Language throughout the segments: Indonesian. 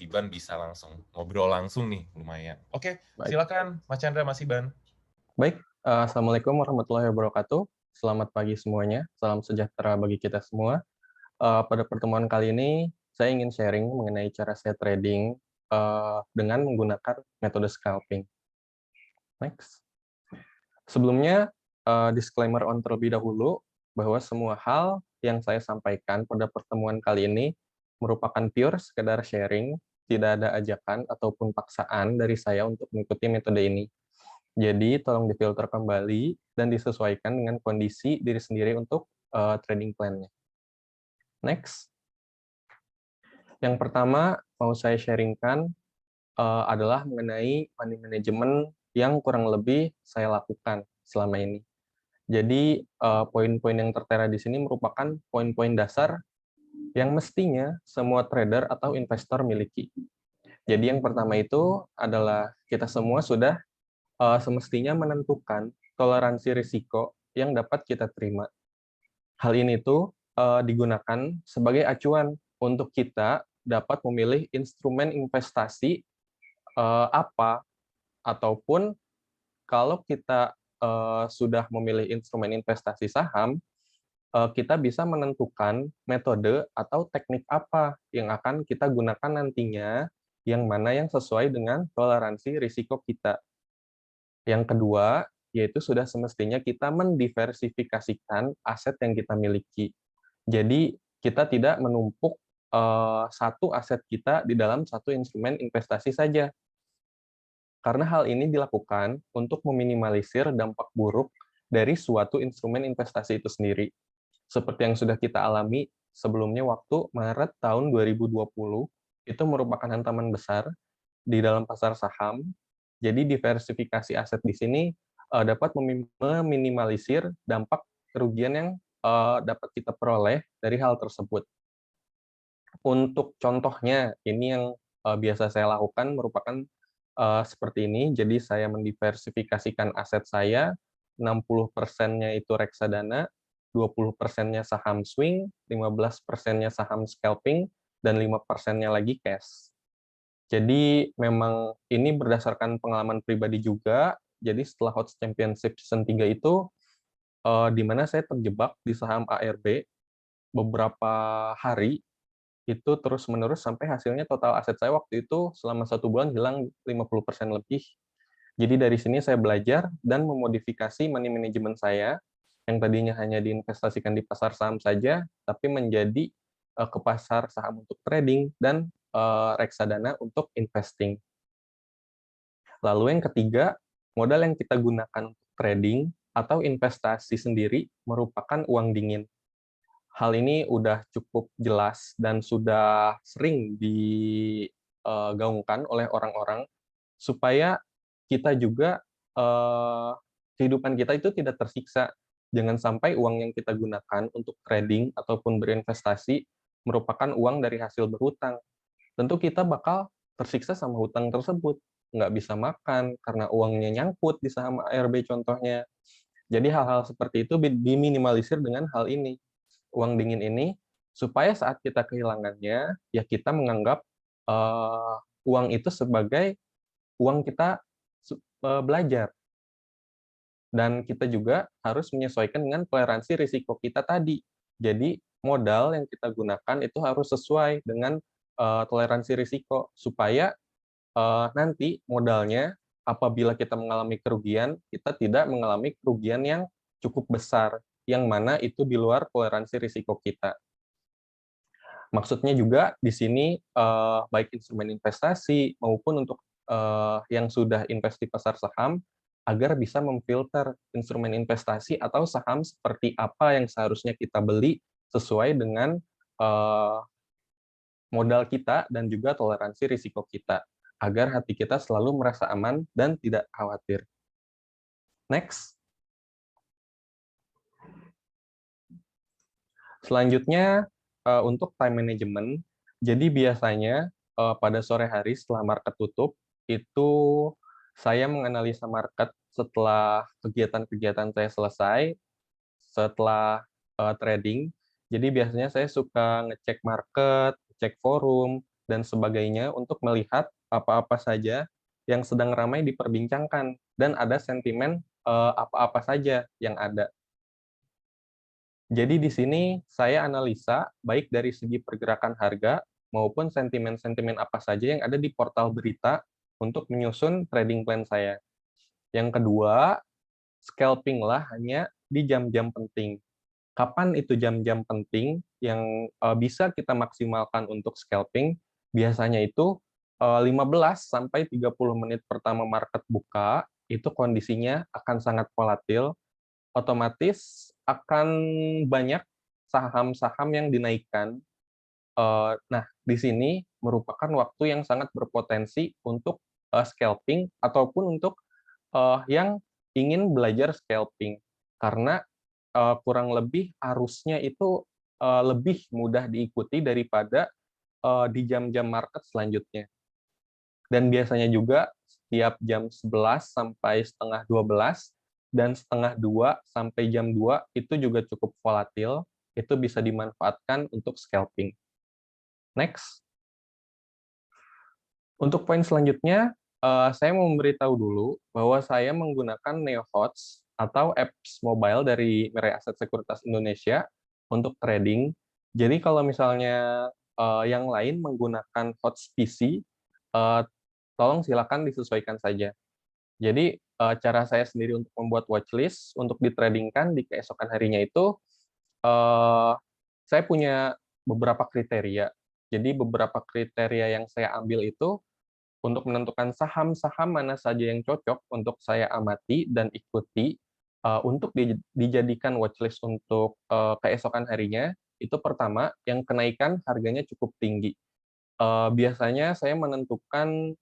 Iban bisa langsung ngobrol langsung nih, lumayan. Oke, Baik, silakan Mas Chandra, Mas Iban. baik. Assalamualaikum warahmatullahi wabarakatuh. Selamat pagi semuanya. Salam sejahtera bagi kita semua. Pada pertemuan kali ini, saya ingin sharing mengenai cara saya trading dengan menggunakan metode scalping. Next. Sebelumnya, disclaimer on terlebih dahulu bahwa semua hal yang saya sampaikan pada pertemuan kali ini merupakan pure sekedar sharing, tidak ada ajakan ataupun paksaan dari saya untuk mengikuti metode ini. Jadi, tolong difilter kembali dan disesuaikan dengan kondisi diri sendiri untuk trading plan-nya. Next. Yang pertama, mau saya sharingkan adalah mengenai money management yang kurang lebih saya lakukan selama ini. Jadi, poin-poin yang tertera di sini merupakan poin-poin dasar yang mestinya semua trader atau investor miliki. Jadi, yang pertama itu adalah kita semua sudah semestinya menentukan toleransi risiko yang dapat kita terima. Hal ini tuh digunakan sebagai acuan untuk kita dapat memilih instrumen investasi apa, ataupun kalau kita sudah memilih instrumen investasi saham, kita bisa menentukan metode atau teknik apa yang akan kita gunakan nantinya, yang mana yang sesuai dengan toleransi risiko kita. Yang kedua, yaitu sudah semestinya kita mendiversifikasikan aset yang kita miliki. Jadi, kita tidak menumpuk satu aset kita di dalam satu instrumen investasi saja. Karena hal ini dilakukan untuk meminimalisir dampak buruk dari suatu instrumen investasi itu sendiri. Seperti yang sudah kita alami sebelumnya waktu Maret tahun 2020, itu merupakan hantaman besar di dalam pasar saham. Jadi diversifikasi aset di sini dapat meminimalisir dampak kerugian yang dapat kita peroleh dari hal tersebut. Untuk contohnya, ini yang biasa saya lakukan merupakan seperti ini. Jadi saya mendiversifikasikan aset saya, 60%-nya itu reksadana, 20%-nya saham swing, 15%-nya saham scalping, dan 5%-nya lagi cash. Jadi memang ini berdasarkan pengalaman pribadi juga. Jadi setelah Hot Championship Season 3 itu, di mana saya terjebak di saham ARB beberapa hari, itu terus-menerus sampai hasilnya total aset saya waktu itu selama 1 bulan hilang 50% lebih. Jadi dari sini saya belajar dan memodifikasi money management saya, yang tadinya hanya diinvestasikan di pasar saham saja, tapi menjadi ke pasar saham untuk trading dan reksadana untuk investing. Lalu yang ketiga, modal yang kita gunakan untuk trading atau investasi sendiri merupakan uang dingin. Hal ini udah cukup jelas dan sudah sering digaungkan oleh orang-orang supaya kita juga kehidupan kita itu tidak tersiksa. Jangan sampai uang yang kita gunakan untuk trading ataupun berinvestasi merupakan uang dari hasil berhutang. Tentu kita bakal tersiksa sama hutang tersebut. Nggak bisa makan karena uangnya nyangkut di saham ARB contohnya. Jadi hal-hal seperti itu diminimalisir dengan hal ini, uang dingin ini, supaya saat kita kehilangannya, ya kita menganggap uang itu sebagai uang kita belajar. Dan kita juga harus menyesuaikan dengan toleransi risiko kita tadi. Jadi modal yang kita gunakan itu harus sesuai dengan toleransi risiko, supaya nanti modalnya apabila kita mengalami kerugian, kita tidak mengalami kerugian yang cukup besar, yang mana itu di luar toleransi risiko kita. Maksudnya juga di sini baik instrumen investasi maupun untuk yang sudah invest di pasar saham, agar bisa memfilter instrumen investasi atau saham seperti apa yang seharusnya kita beli sesuai dengan modal kita dan juga toleransi risiko kita, agar hati kita selalu merasa aman dan tidak khawatir. Next. Selanjutnya, untuk time management, jadi biasanya pada sore hari setelah market tutup, itu saya menganalisa market setelah kegiatan-kegiatan saya selesai, setelah trading. Jadi biasanya saya suka ngecek market, cek forum, dan sebagainya untuk melihat apa-apa saja yang sedang ramai diperbincangkan dan ada sentimen apa-apa saja yang ada. Jadi di sini saya analisa baik dari segi pergerakan harga maupun sentimen-sentimen apa saja yang ada di portal berita untuk menyusun trading plan saya. Yang kedua, scalping lah hanya di jam-jam penting. Kapan itu jam-jam penting yang bisa kita maksimalkan untuk scalping? Biasanya itu 15 sampai 30 menit pertama market buka, itu kondisinya akan sangat volatil, otomatis akan banyak saham-saham yang dinaikkan. Nah, di sini merupakan waktu yang sangat berpotensi untuk scalping ataupun untuk yang ingin belajar scalping. Karena kurang lebih arusnya itu lebih mudah diikuti daripada di jam-jam market selanjutnya. Dan biasanya juga setiap jam 11 sampai setengah 12 dan setengah 2 sampai jam 2 itu juga cukup volatil, itu bisa dimanfaatkan untuk scalping. Next. Untuk poin selanjutnya, saya mau memberitahu dulu bahwa saya menggunakan NeoHots atau apps mobile dari Mirai Aset Sekuritas Indonesia untuk trading. Jadi kalau misalnya yang lain menggunakan HOTS PC, tolong silakan disesuaikan saja. Jadi cara saya sendiri untuk membuat watchlist untuk ditradingkan di keesokan harinya itu, saya punya beberapa kriteria. Jadi beberapa kriteria yang saya ambil itu untuk menentukan saham-saham mana saja yang cocok untuk saya amati dan ikuti untuk dijadikan watchlist untuk keesokan harinya. Itu pertama, yang kenaikan harganya cukup tinggi. Biasanya saya menentukan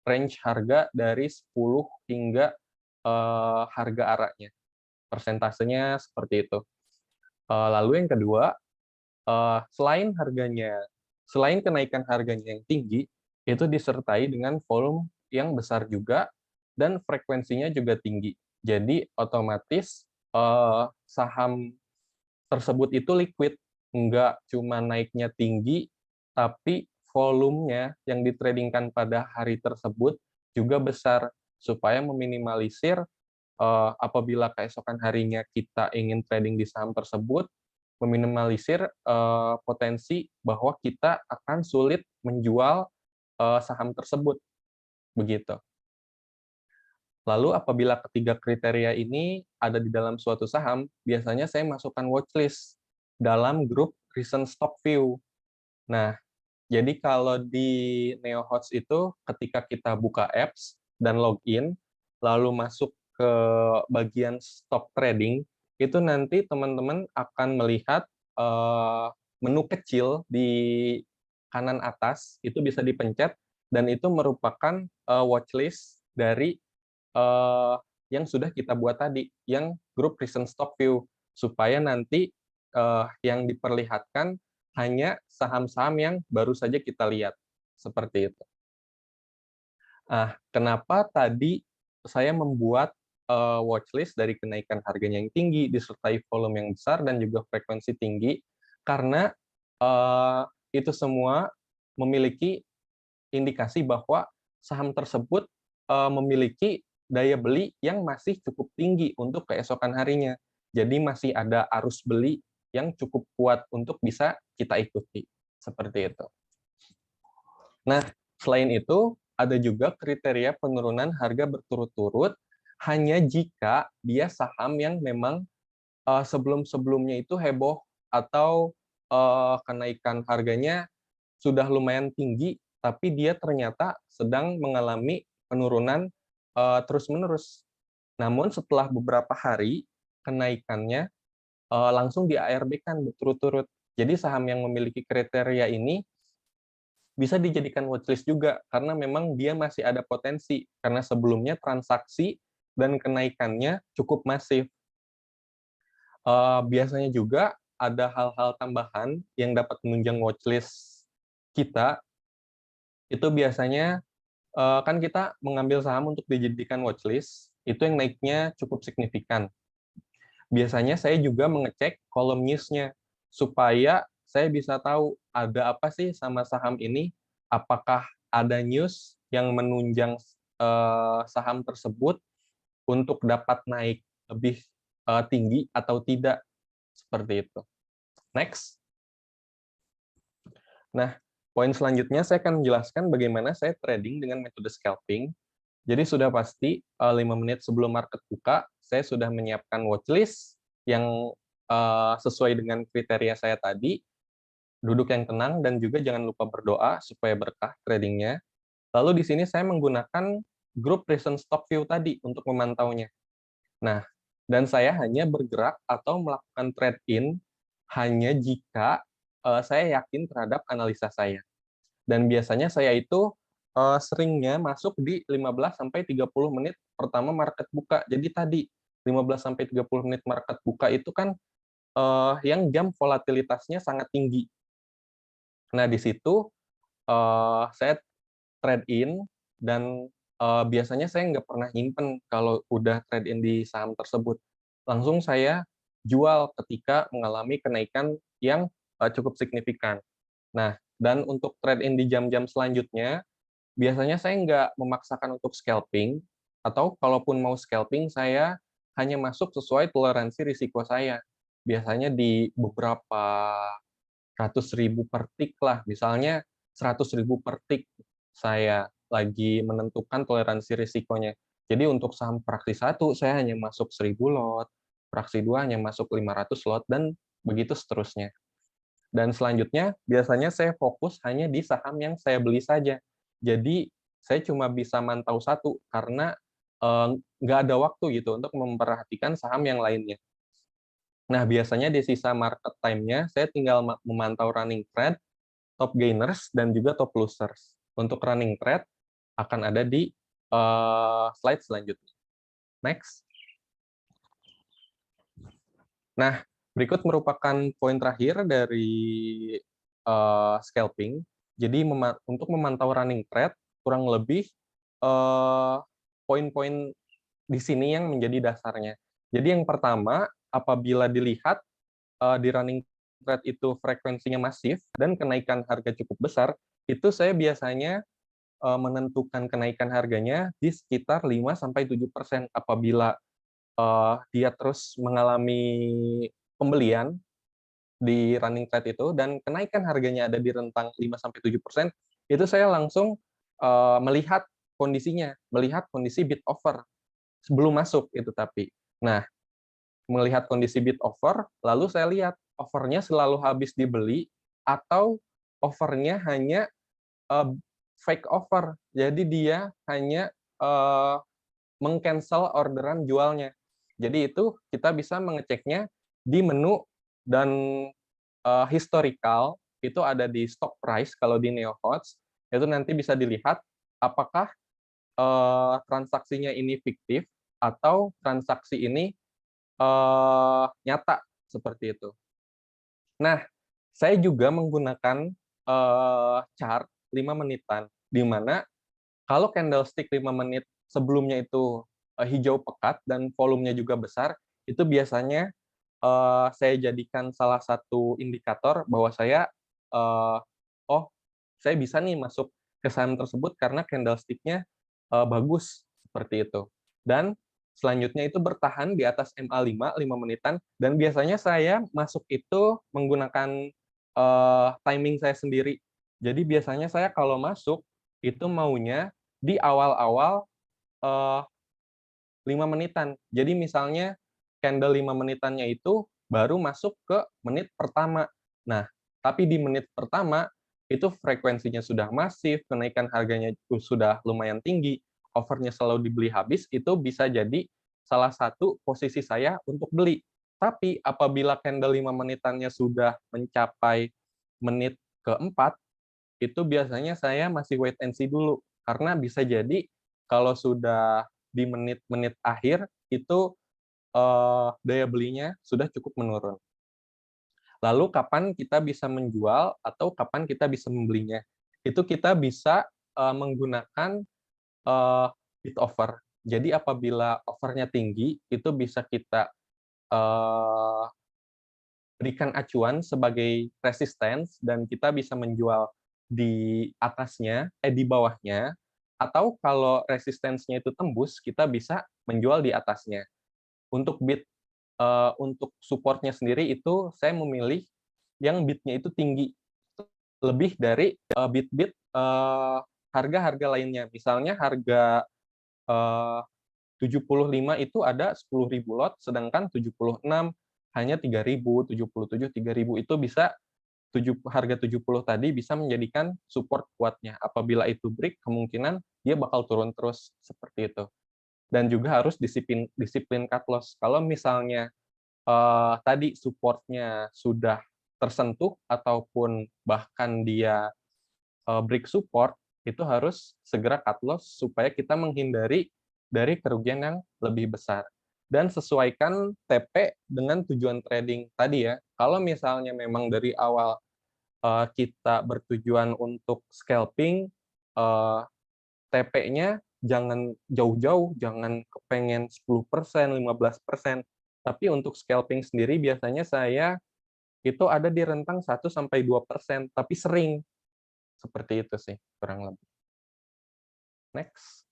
range harga dari 10 hingga harga arahnya. Persentasenya seperti itu. Lalu yang kedua, selain kenaikan harganya yang tinggi, itu disertai dengan volume yang besar juga dan frekuensinya juga tinggi. Jadi otomatis saham tersebut itu liquid, nggak cuma naiknya tinggi, tapi volumenya yang ditradingkan pada hari tersebut juga besar, supaya meminimalisir apabila keesokan harinya kita ingin trading di saham tersebut, meminimalisir potensi bahwa kita akan sulit menjual saham tersebut, begitu. Lalu apabila ketiga kriteria ini ada di dalam suatu saham, biasanya saya masukkan watchlist dalam grup recent stock view. Nah, jadi kalau di NeoHots itu ketika kita buka apps dan login, lalu masuk ke bagian stop trading, itu nanti teman-teman akan melihat menu kecil di kanan atas, itu bisa dipencet, dan itu merupakan watchlist dari yang sudah kita buat tadi, yang grup recent stock view, supaya nanti yang diperlihatkan hanya saham-saham yang baru saja kita lihat, seperti itu. Nah, kenapa tadi saya membuat watchlist dari kenaikan harganya yang tinggi, disertai volume yang besar, dan juga frekuensi tinggi? Karena itu semua memiliki indikasi bahwa saham tersebut memiliki daya beli yang masih cukup tinggi untuk keesokan harinya. Jadi masih ada arus beli yang cukup kuat untuk bisa kita ikuti. Seperti itu. Nah, selain itu, ada juga kriteria penurunan harga berturut-turut hanya jika dia saham yang memang sebelum-sebelumnya itu heboh atau kenaikan harganya sudah lumayan tinggi, tapi dia ternyata sedang mengalami penurunan terus-menerus. Namun setelah beberapa hari, kenaikannya langsung di ARB-kan berturut-turut. Jadi saham yang memiliki kriteria ini bisa dijadikan watchlist juga, karena memang dia masih ada potensi, karena sebelumnya transaksi dan kenaikannya cukup masif. Biasanya juga ada hal-hal tambahan yang dapat menunjang watchlist kita, itu biasanya kan kita mengambil saham untuk dijadikan watchlist, itu yang naiknya cukup signifikan. Biasanya saya juga mengecek kolom news-nya, supaya saya bisa tahu ada apa sih sama saham ini, apakah ada news yang menunjang saham tersebut untuk dapat naik lebih tinggi atau tidak, seperti itu. Next. Nah, poin selanjutnya saya akan menjelaskan bagaimana saya trading dengan metode scalping. Jadi sudah pasti 5 menit sebelum market buka, saya sudah menyiapkan watchlist yang sesuai dengan kriteria saya tadi, duduk yang tenang, dan juga jangan lupa berdoa supaya berkah tradingnya. Lalu di sini saya menggunakan grup recent stock view tadi untuk memantaunya. Nah, dan saya hanya bergerak atau melakukan trade in hanya jika saya yakin terhadap analisa saya. Dan biasanya saya itu seringnya masuk di 15-30 menit pertama market buka. Jadi tadi 15-30 menit market buka itu kan yang jam volatilitasnya sangat tinggi. Nah, di situ saya trade in, dan biasanya saya nggak pernah nyimpen kalau udah trade in di saham tersebut. Langsung saya jual ketika mengalami kenaikan yang cukup signifikan. Nah, dan untuk trade in di jam-jam selanjutnya, biasanya saya nggak memaksakan untuk scalping, atau kalaupun mau scalping, saya hanya masuk sesuai toleransi risiko saya. Biasanya di beberapa ratus ribu per tick lah, misalnya 100.000 per tick saya lagi menentukan toleransi risikonya. Jadi untuk saham fraksi 1 saya hanya masuk 1.000 lot, fraksi 2 hanya masuk 500 lot, dan begitu seterusnya. Dan selanjutnya biasanya saya fokus hanya di saham yang saya beli saja. Jadi saya cuma bisa mantau satu karena nggak ada waktu gitu untuk memperhatikan saham yang lainnya. Nah, biasanya di sisa market time-nya, saya tinggal memantau running trade, top gainers, dan juga top losers. Untuk running trade akan ada di slide selanjutnya. Next. Nah, berikut merupakan poin terakhir dari scalping. Jadi untuk memantau running trade, kurang lebih poin-poin di sini yang menjadi dasarnya. Jadi yang pertama, apabila dilihat di running trade itu frekuensinya masif dan kenaikan harga cukup besar, itu saya biasanya menentukan kenaikan harganya di sekitar 5-7%. Apabila dia terus mengalami pembelian di running trade itu dan kenaikan harganya ada di rentang 5-7%, itu saya langsung melihat kondisinya, melihat kondisi bid offer sebelum masuk itu tapi. Nah, melihat kondisi bid offer, lalu saya lihat offernya selalu habis dibeli atau offernya hanya fake offer. Jadi dia hanya meng-cancel orderan jualnya. Jadi itu kita bisa mengeceknya di menu, dan historical itu ada di stock price kalau di NeoHots, itu nanti bisa dilihat apakah transaksinya ini fiktif atau transaksi ini nyata, seperti itu. Nah, saya juga menggunakan chart 5 menitan, di mana kalau candlestick 5 menit sebelumnya itu hijau pekat dan volumenya juga besar, itu biasanya saya jadikan salah satu indikator bahwa saya, oh, saya bisa nih masuk ke saham tersebut karena candlestick-nya bagus, seperti itu. Dan selanjutnya itu bertahan di atas MA5, 5 menitan, dan biasanya saya masuk itu menggunakan timing saya sendiri. Jadi biasanya saya kalau masuk, itu maunya di awal-awal 5 menitan. Jadi misalnya candle 5 menitannya itu baru masuk ke menit pertama. Nah, tapi di menit pertama itu frekuensinya sudah masif, kenaikan harganya sudah lumayan tinggi, offernya selalu dibeli habis, itu bisa jadi salah satu posisi saya untuk beli. Tapi apabila candle 5 menitannya sudah mencapai menit keempat, itu biasanya saya masih wait and see dulu. Karena bisa jadi kalau sudah di menit-menit akhir, itu daya belinya sudah cukup menurun. Lalu kapan kita bisa menjual atau kapan kita bisa membelinya? Itu kita bisa menggunakan bid offer. Jadi apabila offernya tinggi, itu bisa kita berikan acuan sebagai resistance dan kita bisa menjual di atasnya, di bawahnya, atau kalau resistensinya itu tembus, kita bisa menjual di atasnya. Untuk bid untuk support-nya sendiri itu saya memilih yang bid-nya itu tinggi, lebih dari bid-bid harga-harga lainnya. Misalnya harga 75 itu ada 10.000 lot, sedangkan 76 hanya 3.000, 77 3.000 itu bisa harga 70 tadi bisa menjadikan support kuatnya. Apabila itu break, kemungkinan dia bakal turun terus seperti itu. Dan juga harus disiplin disiplin cut loss. Kalau misalnya tadi supportnya sudah tersentuh ataupun bahkan dia break support, itu harus segera cut loss supaya kita menghindari dari kerugian yang lebih besar. Dan sesuaikan TP dengan tujuan trading tadi ya. Kalau misalnya memang dari awal kita bertujuan untuk scalping, TP-nya jangan jauh-jauh, jangan kepengen 10%, 15%. Tapi untuk scalping sendiri biasanya saya itu ada di rentang 1-2%, tapi sering. Seperti itu sih, kurang lebih. Next.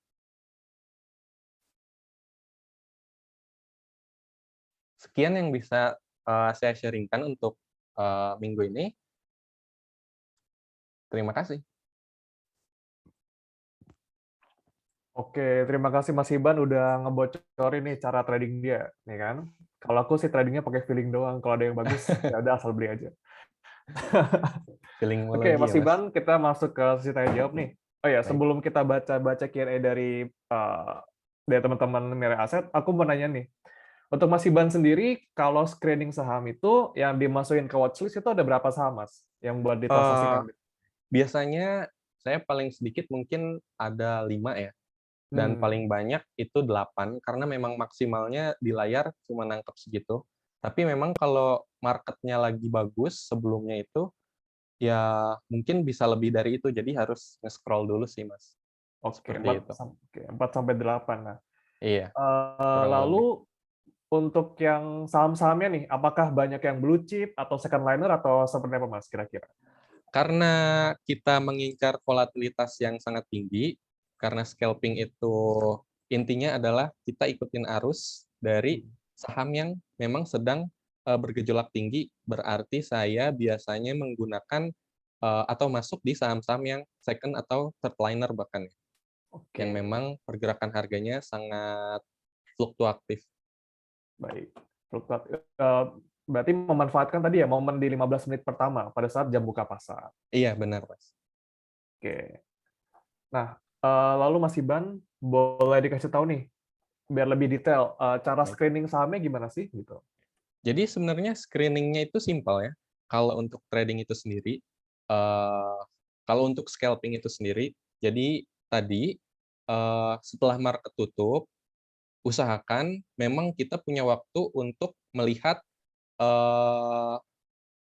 Sekian yang bisa saya sharingkan untuk minggu ini. Terima kasih. Oke, terima kasih Mas Iban udah ngebocorin nih cara trading dia, nih kan. Kalau aku sih tradingnya pakai feeling doang. Kalau ada yang bagus, ya udah asal beli aja. Feeling Oke, lagi Mas ya, Mas. Iban, kita masuk ke sesi tanya jawab nih. Oh ya, Baik. sebelum kita baca Q&A dari teman-teman Mirai Aset, aku mau nanya nih. Untuk Mas Iban sendiri, kalau screening saham itu yang dimasukin ke watchlist itu ada berapa saham, Mas, yang buat ditransaksikan? Biasanya saya paling sedikit mungkin ada 5 ya. Dan paling banyak itu 8, karena memang maksimalnya di layar cuma nangkep segitu. Tapi memang kalau marketnya lagi bagus sebelumnya itu, ya mungkin bisa lebih dari itu, jadi harus nge-scroll dulu sih, Mas. Oke, Seperti itu. 4-8. Nah, Iya, kurang lebih. lalu untuk yang saham-sahamnya nih, apakah banyak yang blue chip atau second liner atau seperti apa, Mas, kira-kira? Karena kita mengincar volatilitas yang sangat tinggi, karena scalping itu intinya adalah kita ikutin arus dari saham yang memang sedang bergejolak tinggi, berarti saya biasanya menggunakan atau masuk di saham-saham yang second atau third liner bahkan ya, yang Oke, memang pergerakan harganya sangat fluktuatif. baik. Berarti memanfaatkan tadi ya momen di 15 menit pertama pada saat jam buka pasar. Iya, benar, Mas. Oke. Nah, lalu Mas Iban boleh dikasih tahu nih, biar lebih detail, cara Baik. screening sahamnya gimana sih gitu? Jadi sebenarnya screening-nya itu simpel ya. Kalau untuk trading itu sendiri, kalau untuk scalping itu sendiri, jadi tadi setelah market tutup, usahakan memang kita punya waktu untuk melihat eee,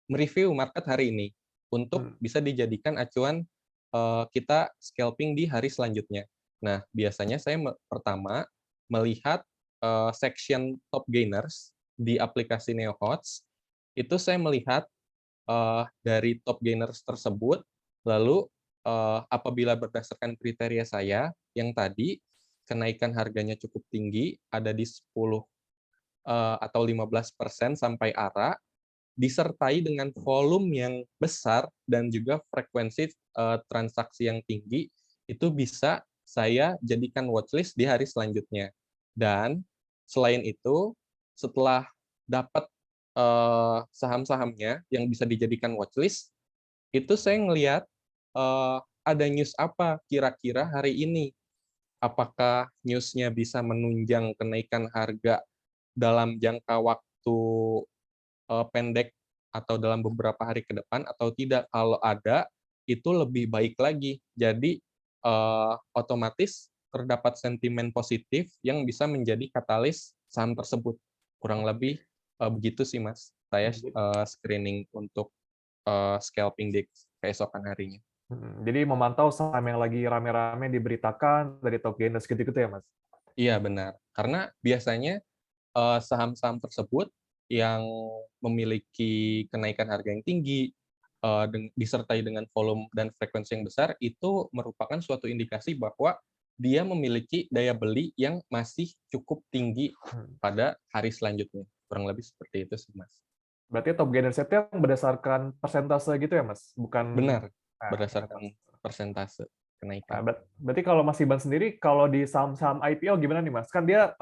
mereview market hari ini untuk bisa dijadikan acuan kita scalping di hari selanjutnya. Nah, biasanya saya pertama melihat section top gainers di aplikasi NeoHots, itu saya melihat dari top gainers tersebut, lalu apabila berdasarkan kriteria saya yang tadi kenaikan harganya cukup tinggi, ada di 10 atau 15% sampai arah, disertai dengan volume yang besar dan juga frekuensi transaksi yang tinggi, itu bisa saya jadikan watchlist di hari selanjutnya. Dan selain itu, setelah dapat saham-sahamnya yang bisa dijadikan watchlist, itu saya ngelihat ada news apa kira-kira hari ini. Apakah news-nya bisa menunjang kenaikan harga dalam jangka waktu pendek atau dalam beberapa hari ke depan atau tidak. Kalau ada, itu lebih baik lagi. Jadi otomatis terdapat sentimen positif yang bisa menjadi katalis saham tersebut. Kurang lebih begitu sih, Mas. Saya screening untuk scalping di keesokan harinya. Jadi memantau saham yang lagi rame-rame diberitakan dari top gainers gitu-gitu ya, Mas? Iya, benar. Karena biasanya saham-saham tersebut yang memiliki kenaikan harga yang tinggi disertai dengan volume dan frekuensi yang besar, itu merupakan suatu indikasi bahwa dia memiliki daya beli yang masih cukup tinggi Hmm. pada hari selanjutnya. Kurang lebih seperti itu sih, Mas. Berarti top gainer setnya berdasarkan persentase gitu ya, Mas? Bukan Benar, persentase. berdasarkan persentase Nah, kenaikan. berarti kalau Mas Iban sendiri, kalau di saham-saham IPO gimana nih, Mas? Kan dia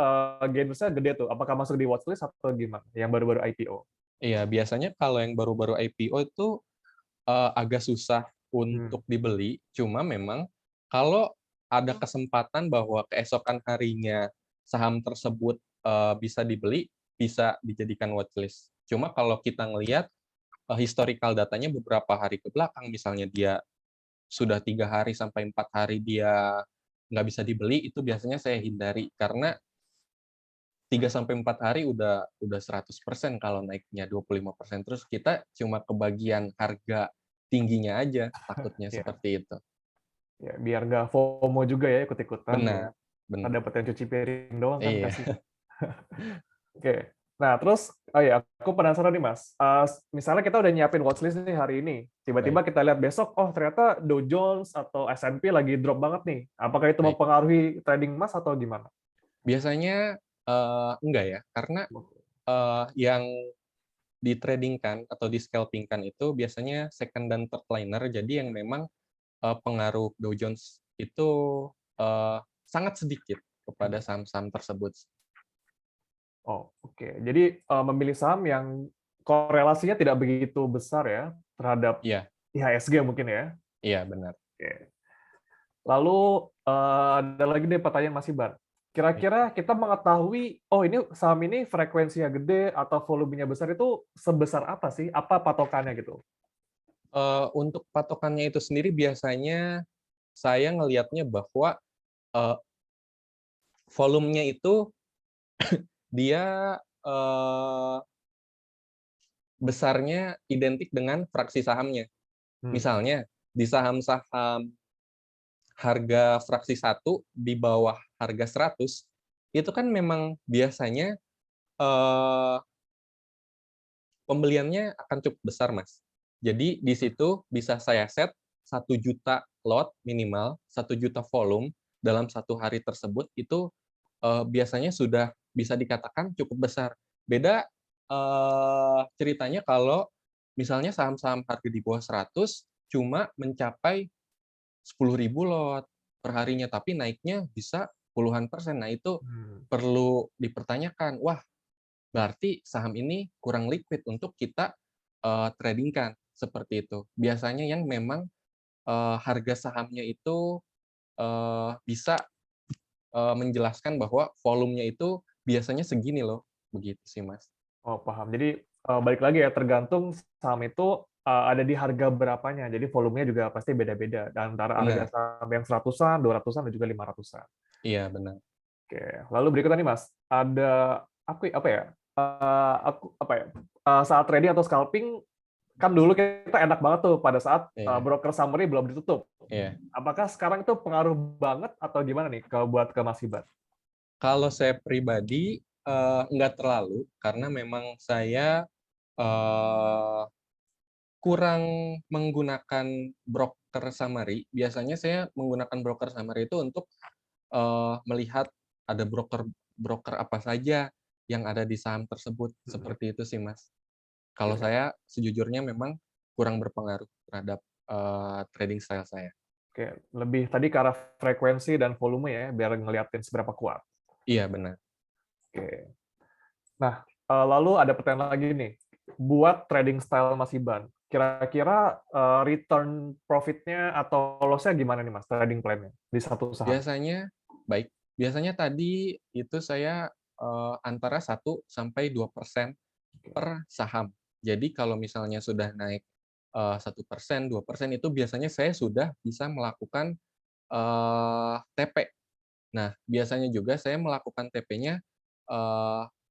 gainersnya gede tuh. Apakah masuk di watchlist atau gimana? Yang baru-baru IPO? Iya, biasanya kalau yang baru-baru IPO itu agak susah Hmm. untuk dibeli, cuma memang kalau ada kesempatan bahwa keesokan harinya saham tersebut bisa dibeli, bisa dijadikan watchlist. Cuma kalau kita ngelihat historical datanya beberapa hari ke belakang, misalnya dia sudah 3 hari sampai 4 hari dia nggak bisa dibeli, itu biasanya saya hindari karena 3 sampai 4 hari udah 100% kalau naiknya 25%, terus kita cuma kebagian harga tingginya aja, takutnya Ya, seperti itu. ya, biar nggak FOMO juga ya ikut-ikutan ya. Benar, Ntar benar. dapet yang cuci piring doang kan Iya, kasih. Oke. Nah, terus oh ya, aku penasaran nih Mas. Misalnya kita udah nyiapin watchlist nih hari ini, tiba-tiba baik, kita lihat besok, oh ternyata Dow Jones atau S&P lagi drop banget nih. Apakah itu baik. mempengaruhi trading Mas atau gimana? Biasanya, enggak ya, karena, yang di-trading-kan atau di-scalping-kan itu biasanya second dan third liner, jadi yang memang, pengaruh Dow Jones itu, sangat sedikit kepada saham-saham tersebut. Oh, oke. Jadi memilih saham yang korelasinya tidak begitu besar ya terhadap Iya, IHSG mungkin ya. iya benar. Oke. Lalu ada lagi deh pertanyaan Mas Iban. Baik. Kira-kira kita mengetahui, oh ini saham ini frekuensinya gede atau volumenya besar itu sebesar apa sih? Apa patokannya gitu? Untuk patokannya itu sendiri biasanya saya ngelihatnya bahwa, eee, volumenya itu dia, besarnya identik dengan fraksi sahamnya. Hmm. Misalnya di saham-saham harga fraksi 1 di bawah harga 100, itu kan memang biasanya, eee, pembeliannya akan cukup besar, Mas. Jadi di situ bisa saya set 1 juta lot minimal, 1 juta volume dalam 1 hari tersebut itu, biasanya sudah bisa dikatakan cukup besar. Beda, ceritanya kalau misalnya saham-saham harga di bawah 100 cuma mencapai 10.000 lot per harinya, tapi naiknya bisa puluhan persen. Nah, itu Hmm. perlu dipertanyakan, wah, berarti saham ini kurang liquid untuk kita, trading-kan, seperti itu. Biasanya yang memang, harga sahamnya itu, bisa, menjelaskan bahwa volumenya itu biasanya segini loh, begitu sih, Mas. Oh, paham. Jadi balik lagi ya, tergantung saham itu ada di harga berapanya. Jadi volumenya juga pasti beda-beda. Dan antara harga Benar, saham yang 100-an, 200-an, dan juga 500-an. iya benar. Oke. Lalu berikutnya nih Mas, ada apa ya? Aku apa ya? Saat trading atau scalping kan dulu kita enak banget tuh pada saat Iya, broker summary belum ditutup. iya. Apakah sekarang itu pengaruh banget atau gimana nih kalau buat ke Mas Iban? Kalau saya pribadi, enggak terlalu, karena memang saya, eee kurang menggunakan broker summary. Biasanya saya menggunakan broker summary itu untuk, melihat ada broker apa saja yang ada di saham tersebut, seperti itu sih, Mas. Kalau Oke, saya sejujurnya memang kurang berpengaruh terhadap, trading style saya. oke. Lebih tadi ke arah frekuensi dan volume ya, biar ngeliatin seberapa kuat. Iya, benar. Oke. Nah, lalu ada pertanyaan lagi nih. Buat trading style Mas Iban, kira-kira return profit-nya atau loss-nya gimana nih Mas, trading plan-nya di satu saham? Biasanya baik, biasanya tadi itu saya, antara 1 sampai 2% Oke. per saham. Jadi kalau misalnya sudah naik, 1%, 2% itu biasanya saya sudah bisa melakukan, TP. Nah, biasanya juga saya melakukan TP-nya,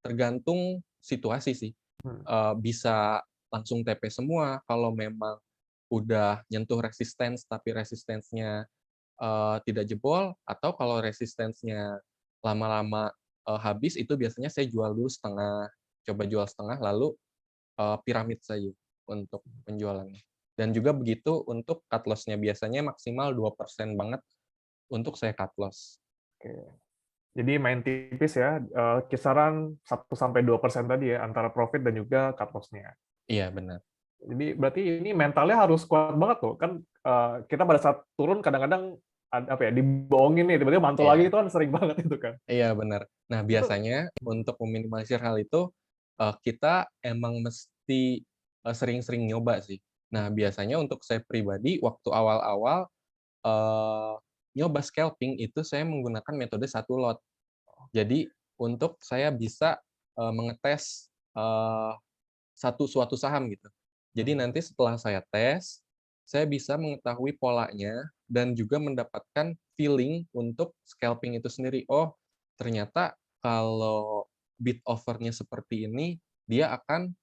tergantung situasi sih. Hmm. Bisa langsung TP semua kalau memang udah nyentuh resistance, tapi resistensinya, tidak jebol, atau kalau resistensinya lama-lama, habis, itu biasanya saya jual dulu setengah, coba jual setengah lalu piramid saja untuk penjualannya. Dan juga begitu untuk cut loss-nya, biasanya maksimal 2% banget untuk saya cut loss. Oke. Jadi main tipis ya, kisaran 1-2% tadi ya, antara profit dan juga cut loss-nya. Iya, benar. Jadi berarti ini mentalnya harus kuat banget tuh. Kan kita pada saat turun kadang-kadang apa ya, dibohongin nih, tiba-tiba mantul lagi Iya. itu kan sering banget itu kan. Iya, benar. Nah, Itu biasanya untuk meminimalisir hal itu, kita emang mesti, sering-sering nyoba sih. Nah, biasanya untuk saya pribadi waktu awal-awal, eee, nyoba scalping itu saya menggunakan metode satu lot. Jadi untuk saya bisa, mengetes, suatu saham gitu. Jadi hmm, nanti setelah saya tes, saya bisa mengetahui polanya dan juga mendapatkan feeling untuk scalping itu sendiri. Oh, ternyata kalau bid offer-nya seperti ini, dia akan,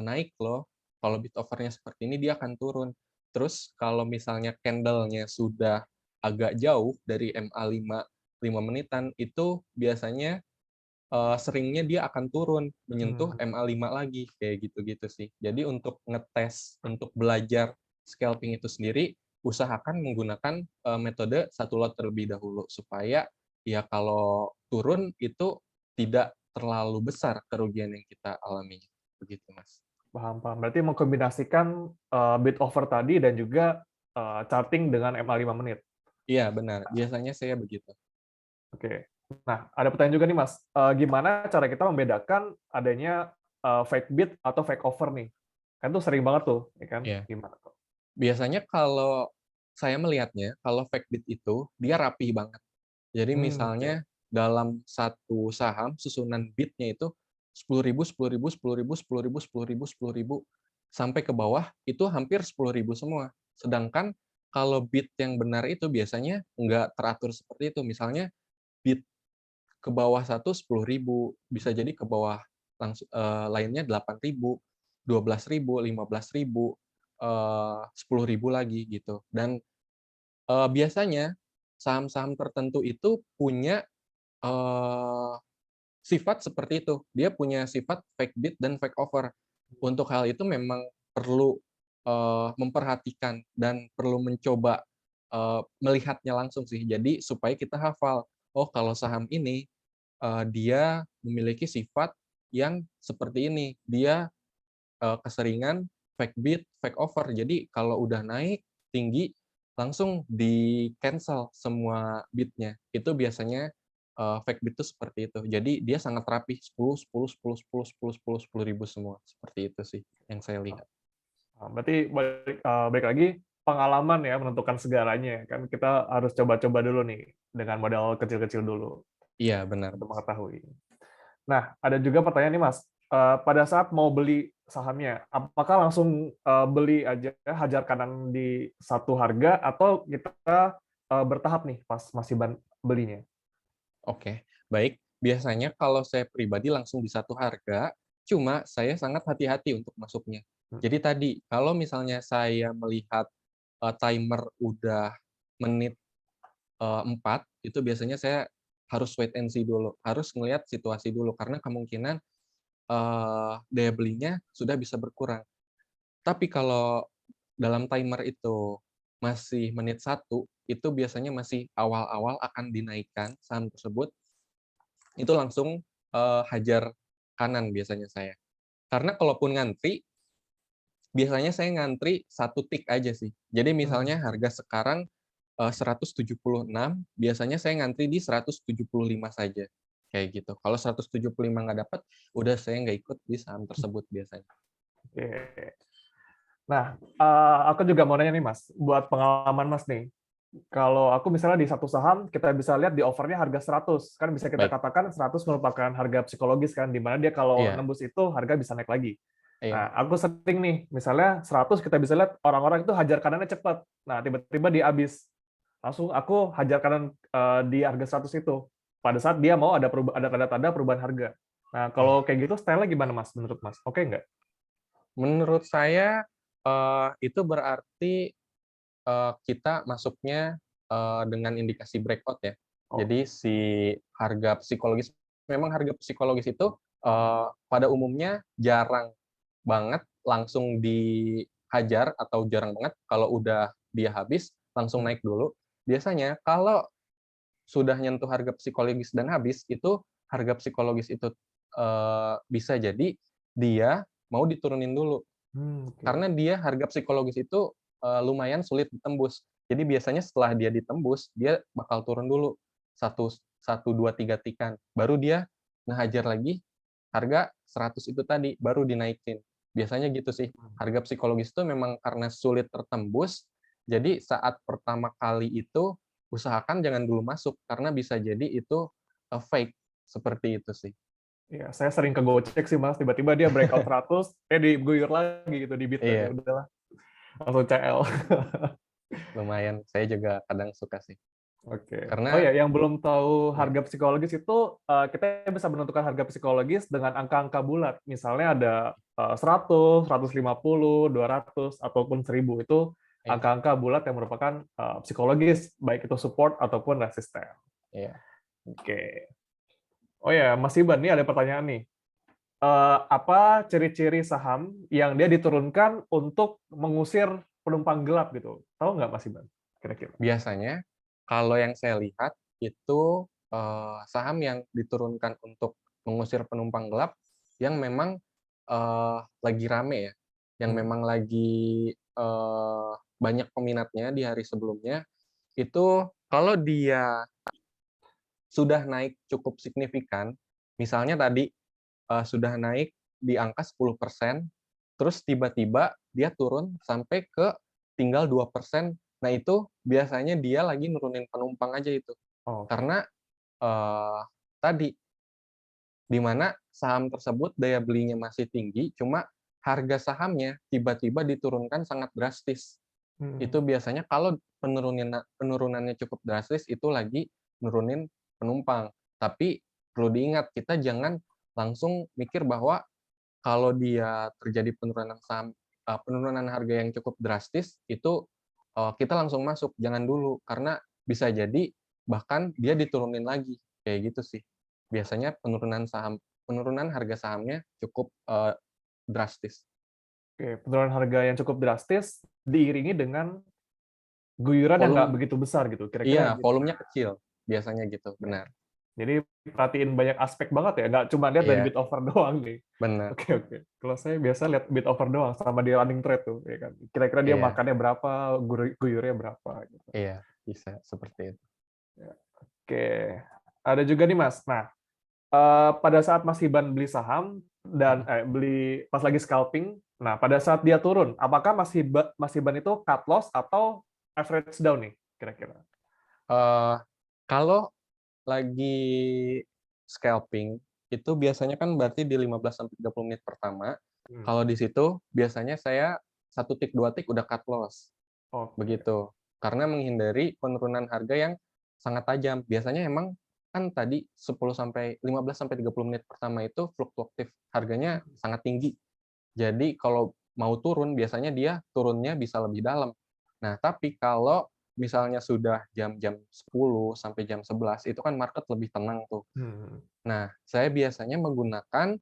naik loh. Kalau bid offer-nya seperti ini, dia akan turun. Terus kalau misalnya candle-nya sudah agak jauh dari MA 5 menitan, itu biasanya seringnya dia akan turun, menyentuh hmm. MA 5 lagi, kayak gitu-gitu sih. Jadi untuk ngetes, untuk belajar scalping itu sendiri, usahakan menggunakan, metode satu lot terlebih dahulu, supaya ya kalau turun itu tidak terlalu besar kerugian yang kita alami, begitu, Mas. Paham, paham. Berarti mengkombinasikan bid offer tadi dan juga charting dengan MA 5 menit. Iya, benar, biasanya saya begitu. Oke. Nah, ada pertanyaan juga nih, Mas. Gimana cara kita membedakan adanya fake bid atau fake offer nih? Kan tuh sering banget tuh, ya kan? Iya. Gimana tuh? Biasanya kalau saya melihatnya, kalau fake bid itu, dia rapi banget. Jadi Oke. misalnya dalam satu saham susunan bid-nya itu 10.000, 10.000, 10.000, 10.000, 10.000, 10.000 sampai ke bawah itu hampir 10.000 semua. Sedangkan kalau bid yang benar itu biasanya nggak teratur seperti itu. Misalnya bid ke bawah satu 10.000, bisa jadi ke bawah lainnya 8.000, 12.000, 15.000, 10.000 lagi gitu. Dan biasanya saham-saham tertentu itu punya sifat seperti itu. Dia punya sifat fake bid dan fake offer. Untuk hal itu memang perlu, memperhatikan dan perlu mencoba, melihatnya langsung sih. Jadi supaya kita hafal, oh kalau saham ini, dia memiliki sifat yang seperti ini. Dia, keseringan fake bid, fake offer. Jadi kalau udah naik tinggi, langsung di-cancel semua bid-nya. Itu biasanya, fake bid itu seperti itu. Jadi dia sangat rapih, 10, 10, 10, 10, 10, 10, 10.000 semua. Seperti itu sih yang saya lihat. Berarti balik lagi pengalaman ya menentukan segalanya. Kan kita harus coba-coba dulu nih dengan modal kecil-kecil dulu Iya, benar, untuk Mas. mengetahui. Nah, ada juga pertanyaan nih, Mas. Pada saat mau beli sahamnya, apakah langsung beli aja hajar kanan di satu harga atau kita bertahap nih pas masih belinya? Oke, baik. Biasanya kalau saya pribadi langsung di satu harga, cuma saya sangat hati-hati untuk masuknya. Jadi tadi, kalau misalnya saya melihat, timer udah menit 4, itu biasanya saya harus wait and see dulu, harus ngelihat situasi dulu, karena kemungkinan, daya belinya sudah bisa berkurang. Tapi kalau dalam timer itu masih menit 1, itu biasanya masih awal-awal akan dinaikkan saham tersebut, itu langsung, hajar kanan biasanya saya. Karena kalaupun ngantri, biasanya saya ngantri satu tick aja sih. Jadi misalnya Oke. harga sekarang, 176, biasanya saya ngantri di 175 saja, kayak gitu. Kalau 175 nggak dapat, udah saya nggak ikut di saham tersebut biasanya. Nah, aku juga mau nanya nih, Mas, buat pengalaman Mas nih. Kalau aku misalnya di satu saham, kita bisa lihat di offernya harga 100, kan bisa kita Baik, katakan 100 merupakan harga psikologis kan, di mana dia kalau iya, nembus itu harga bisa naik lagi. iya, Nah, aku sering nih, misalnya 100 kita bisa lihat orang-orang itu hajar kanannya cepat. Nah, tiba-tiba dia habis. Langsung aku hajar kanan di harga 100 itu. Pada saat dia mau ada tanda-tanda perubahan harga. Nah, iya. kalau kayak gitu style-nya gimana Mas menurut Mas? Oke nggak? Menurut saya, itu berarti, kita masuknya, dengan indikasi breakout ya. Oh, Jadi si harga psikologis memang harga psikologis itu, pada umumnya jarang banget langsung di hajar atau jarang banget kalau udah dia habis langsung Hmm. naik dulu. Biasanya kalau sudah nyentuh harga psikologis dan habis, itu harga psikologis itu bisa jadi dia mau diturunin dulu. Oke. Karena dia harga psikologis itu lumayan sulit ditembus. Jadi biasanya setelah dia ditembus, dia bakal turun dulu satu satu 2 3 tikan. Baru dia ngehajar lagi harga 100 itu tadi, baru dinaikin. Biasanya gitu sih. Harga psikologis itu memang karena sulit tertembus, jadi saat pertama kali itu usahakan jangan dulu masuk karena bisa jadi itu fake, seperti itu sih. Ya, saya sering kegocek sih Mas, tiba-tiba dia breakout 100, diguyur lagi gitu di bidnya, ya Iya, udahlah, langsung CL. lumayan. Saya juga kadang suka sih. Oke. Oh Karena ya, yang belum tahu ya, harga psikologis itu, kita bisa menentukan harga psikologis dengan angka-angka bulat. Misalnya ada 100, 150, 200, ataupun 1000. Itu iya, angka-angka bulat yang merupakan psikologis, baik itu support ataupun resisten. iya. Oke. Oh ya, Mas Iban, nih ada pertanyaan nih. Apa ciri-ciri saham yang dia diturunkan untuk mengusir penumpang gelap gitu? Tahu nggak Mas Iban? Kira-kira. Biasanya kalau yang saya lihat itu saham yang diturunkan untuk mengusir penumpang gelap yang memang lagi rame ya, yang Hmm. memang lagi banyak peminatnya di hari sebelumnya, itu kalau dia sudah naik cukup signifikan, misalnya tadi sudah naik di angka 10%, terus tiba-tiba dia turun sampai ke tinggal 2%. Nah, itu biasanya dia lagi nurunin penumpang aja itu. Oke. Karena tadi di mana saham tersebut daya belinya masih tinggi, cuma harga sahamnya tiba-tiba diturunkan sangat drastis. Hmm. Itu biasanya kalau penurunannya cukup drastis itu lagi nurunin penumpang. Tapi perlu diingat kita jangan langsung mikir bahwa kalau dia terjadi penurunan harga yang cukup drastis itu kita langsung masuk, jangan dulu karena bisa jadi bahkan dia diturunin lagi kayak gitu sih. Biasanya penurunan harga sahamnya cukup drastis. Oke, penurunan harga yang cukup drastis diiringi dengan guyuran yang nggak Volum begitu besar gitu, kira-kira Iya, gitu. volumenya kecil biasanya gitu, Ya. benar. Jadi perhatiin banyak aspek banget ya, nggak cuma lihat dari Iya, bid offer doang nih. benar. Oke, oke. Kalau saya biasa lihat bid offer doang sama di running trade tuh, ya kan. Kira-kira dia Iya, makannya berapa, guyurnya berapa gitu. iya, bisa seperti itu. Ya. Oke. Ada juga nih Mas. Nah, pada saat Mas Iban beli saham dan Mhm. beli pas lagi scalping, nah pada saat dia turun, apakah Mas Iban itu cut loss atau average down nih kira-kira? Eee, kalau lagi scalping, itu biasanya kan berarti di 15 sampai 30 menit pertama, Hmm. kalau di situ biasanya saya 1 tick, 2 tick udah cut loss, Oke. begitu. Karena menghindari penurunan harga yang sangat tajam. Biasanya emang kan tadi 10 sampai 15 sampai 30 menit pertama itu fluktuatif, harganya sangat tinggi. Jadi kalau mau turun biasanya dia turunnya bisa lebih dalam. Nah, tapi kalau misalnya sudah jam-jam 10 sampai jam 11 itu kan market lebih tenang tuh. Hmm. Nah, saya biasanya menggunakan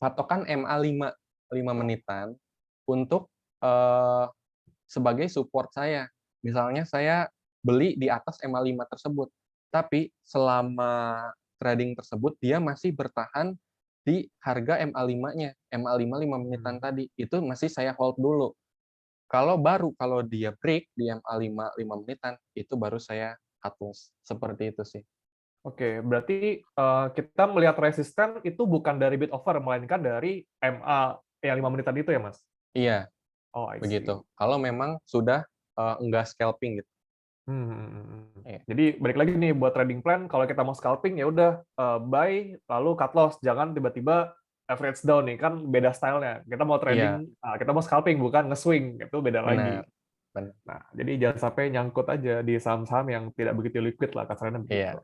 patokan MA 5 menitan untuk sebagai support saya. Misalnya saya beli di atas MA 5 tersebut, tapi selama trading tersebut dia masih bertahan di harga MA 5-nya, MA 5 menitan Hmm. tadi, itu masih saya hold dulu. Kalau dia break di MA 5 menitan, itu baru saya cut loss, seperti itu sih. Oke, berarti kita melihat resisten itu bukan dari bid offer, melainkan dari MA yang 5 menitan itu ya, Mas? Iya, Oh, I begitu. see. Kalau memang sudah enggak scalping gitu. Iya, Jadi balik lagi nih buat trading plan, kalau kita mau scalping ya udah buy lalu cut loss, jangan tiba-tiba average down nih kan beda stylenya. Kita mau iya, trading, kita mau scalping bukan nge-swing, itu beda lagi. benar, benar. Nah, jadi jangan sampai nyangkut aja di saham-saham yang tidak begitu liquid lah kasarnya begitu. Iya,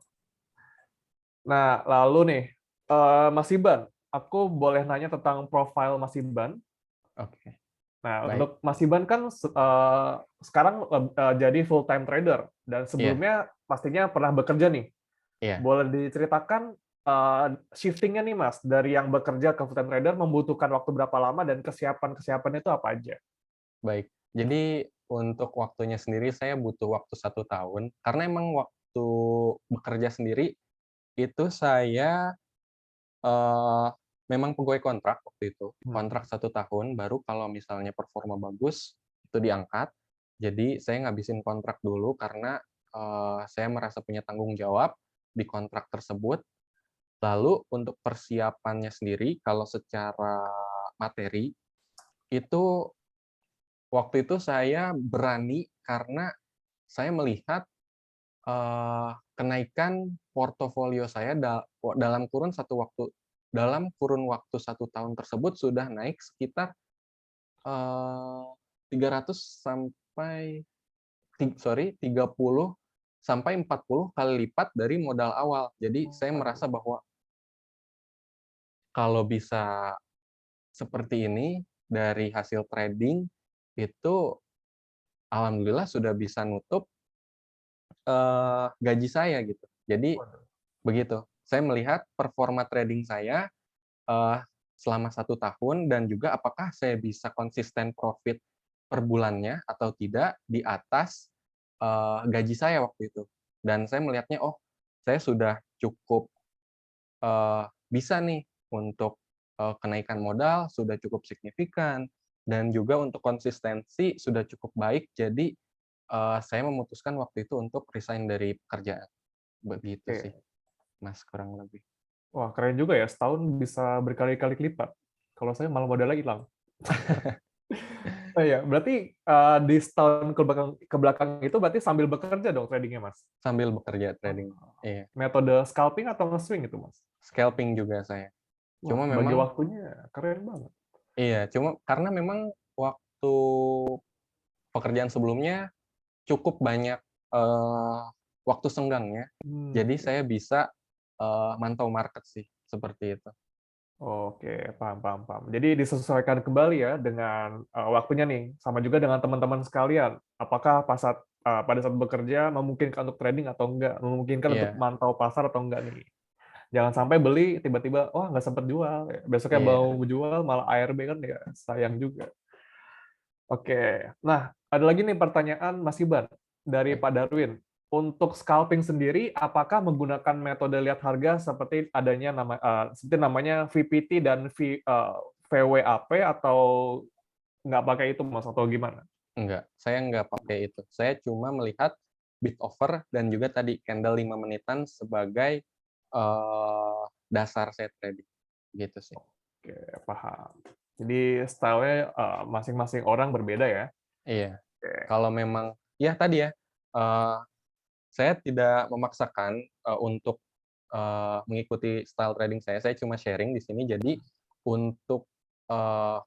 Nah, lalu nih Mas Iban, aku boleh nanya tentang profil Mas Iban. oke, Nah, baik. untuk Mas Iban kan sekarang jadi full time trader dan Iya, sebelumnya pastinya pernah bekerja nih. iya. Boleh diceritakan shifting-nya nih Mas dari yang bekerja ke full time trader membutuhkan waktu berapa lama dan kesiapan-kesiapannya itu apa aja? Baik. Jadi untuk waktunya sendiri saya butuh waktu 1 tahun, karena emang waktu bekerja sendiri itu saya, eee, memang pegawai kontrak waktu itu. Mhm. Kontrak 1 tahun, baru kalau misalnya performa bagus, itu diangkat. Jadi saya ngabisin kontrak dulu karena, saya merasa punya tanggung jawab di kontrak tersebut. Lalu untuk persiapannya sendiri, kalau secara materi, itu waktu itu saya berani karena saya melihat, kenaikan portofolio saya dalam kurun waktu 1 tahun tersebut sudah naik sekitar, eee, 300 sampai 30 sampai 40 kali lipat dari modal awal. Jadi Oh, saya waduh. merasa bahwa kalau bisa seperti ini dari hasil trading, itu alhamdulillah sudah bisa nutup, gaji saya gitu. Jadi Waduh. begitu, saya melihat performa trading saya, eee, selama 1 tahun dan juga apakah saya bisa konsisten profit per bulannya atau tidak di atas, gaji saya waktu itu. Dan saya melihatnya, oh, saya sudah cukup, bisa nih untuk, kenaikan modal sudah cukup signifikan dan juga untuk konsistensi sudah cukup baik. Jadi, saya memutuskan waktu itu untuk resign dari pekerjaan. Begitu sih, Oke. Mas, kurang lebih. Wah, keren juga ya, setahun bisa berkali-kali lipat. Kalau saya malah modalnya hilang. Oh iya, berarti, di setahun ke belakang itu berarti sambil bekerja dong trading-nya, Mas? Sambil bekerja Oh, trading. Iya, metode scalping atau nge-swing itu, Mas? scalping juga saya. Wah, Cuma bagi memang waktunya keren banget. iya, cuma karena memang waktu pekerjaan sebelumnya cukup banyak, waktu senggangnya. Jadi Oke. saya bisa, mantau market sih, seperti itu. Oke, paham paham paham. Jadi disesuaikan kembali ya dengan, waktunya nih, sama juga dengan teman-teman sekalian. Apakah pada saat bekerja memungkinkan untuk trading atau enggak, memungkinkan untuk Iya, mantau pasar atau enggak nih. Jangan sampai beli tiba-tiba, wah nggak sempet jual, ya besoknya iya, mau jual malah ARB kan ya sayang juga. Oke. Nah, ada lagi nih pertanyaan Mas Iban dari baik. Pak Darwin. Untuk scalping sendiri, apakah menggunakan metode lihat harga seperti seperti namanya VPT dan VWAP atau nggak pakai itu Mas atau gimana? Enggak, saya enggak pakai itu. Saya cuma melihat bid offer dan juga tadi candle 5 menitan sebagai, dasar saya trading, gitu sih. Oke, paham. Jadi style-nya masing-masing orang berbeda ya. Iya, Oke. kalau memang ya tadi ya, eee, saya tidak memaksakan, untuk, mengikuti style trading saya cuma sharing di sini. Jadi untuk,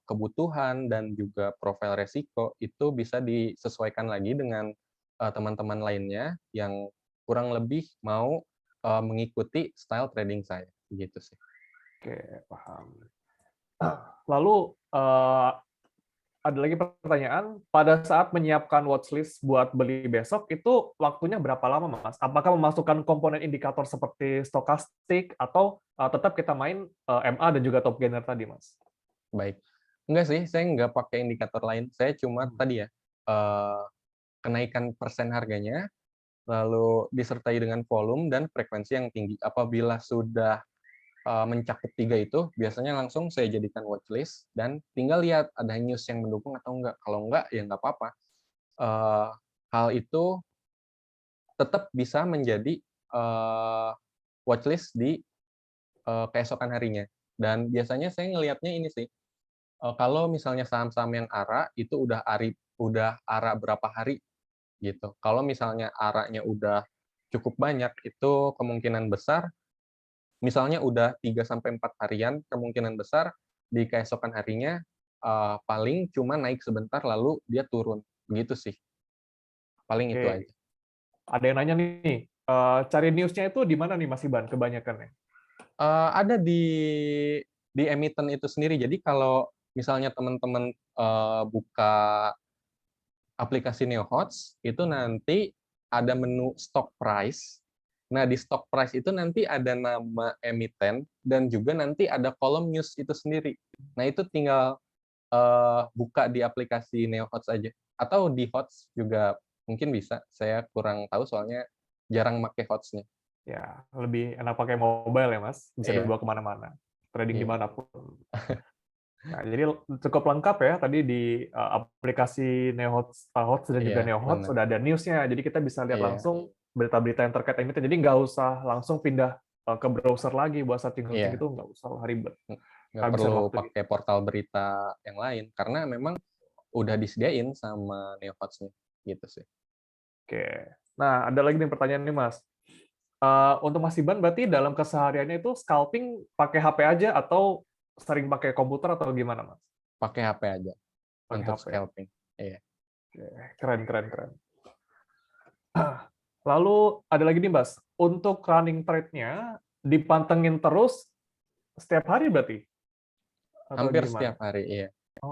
kebutuhan dan juga profil resiko itu bisa disesuaikan lagi dengan, teman-teman lainnya yang kurang lebih mau, mengikuti style trading saya, gitu sih. Oke, paham. Lalu, ada lagi pertanyaan, pada saat menyiapkan watchlist buat beli besok, itu waktunya berapa lama, Mas? Apakah memasukkan komponen indikator seperti stokastik atau, tetap kita main, MA dan juga top gainer tadi, Mas? Baik. Enggak sih, saya nggak pakai indikator lain. Saya cuma Hmm, tadi ya, kenaikan persen harganya, lalu disertai dengan volume dan frekuensi yang tinggi. Apabila sudah, mencakup 3 itu, biasanya langsung saya jadikan watchlist dan tinggal lihat ada news yang mendukung atau enggak. Kalau enggak, ya nggak apa-apa. Eee, Hal itu tetap bisa menjadi, watchlist di, keesokan harinya. Dan biasanya saya ngelihatnya ini sih, kalau misalnya saham-saham yang ARA, itu udah ARA berapa hari, gitu. Kalau misalnya ARA-nya udah cukup banyak, itu kemungkinan besar misalnya udah 3 sampai 4 harian, kemungkinan besar di keesokan harinya, paling cuma naik sebentar lalu dia turun, begitu sih. Paling itu oke. aja. Ada yang nanya nih, cari news-nya itu di mana nih, Mas Iban, kebanyakannya? Ada di emiten itu sendiri. Jadi kalau misalnya teman-teman, buka aplikasi NeoHots, itu nanti ada menu stock price. Nah, di stock price itu nanti ada nama emiten dan juga nanti ada kolom news itu sendiri. Nah, itu tinggal buka di aplikasi NeoHots aja, atau di Hots juga mungkin bisa, saya kurang tahu soalnya jarang make Hots-nya. Ya, lebih enak pakai mobile ya, Mas. Bisa Iya dibawa kemana-mana. Trading iya dimanapun. Nah, jadi cukup lengkap ya tadi di aplikasi NeoHots, Hots dan juga iya, NeoHots benar. sudah ada news-nya. Jadi kita bisa lihat Iya langsung berita-berita yang terkait emiten. Jadi nggak usah langsung pindah ke browser lagi buat searching-searching iya, itu nggak usah lah, ribet. nggak Habisan perlu waktu. pakai portal berita yang lain, karena memang udah disediain sama NeoHots-nya, gitu sih. Oke. Nah, ada lagi nih pertanyaan nih, Mas. Untuk Mas Iban berarti dalam kesehariannya itu scalping pakai HP aja atau sering pakai komputer atau gimana, Mas? Pakai HP aja Pakai untuk HP. scalping. Iya. Oke, keren, keren, keren. Lalu ada lagi nih, Mas. Untuk running trade-nya dipantengin terus setiap hari berarti? Atau Hampir gimana? setiap hari, iya.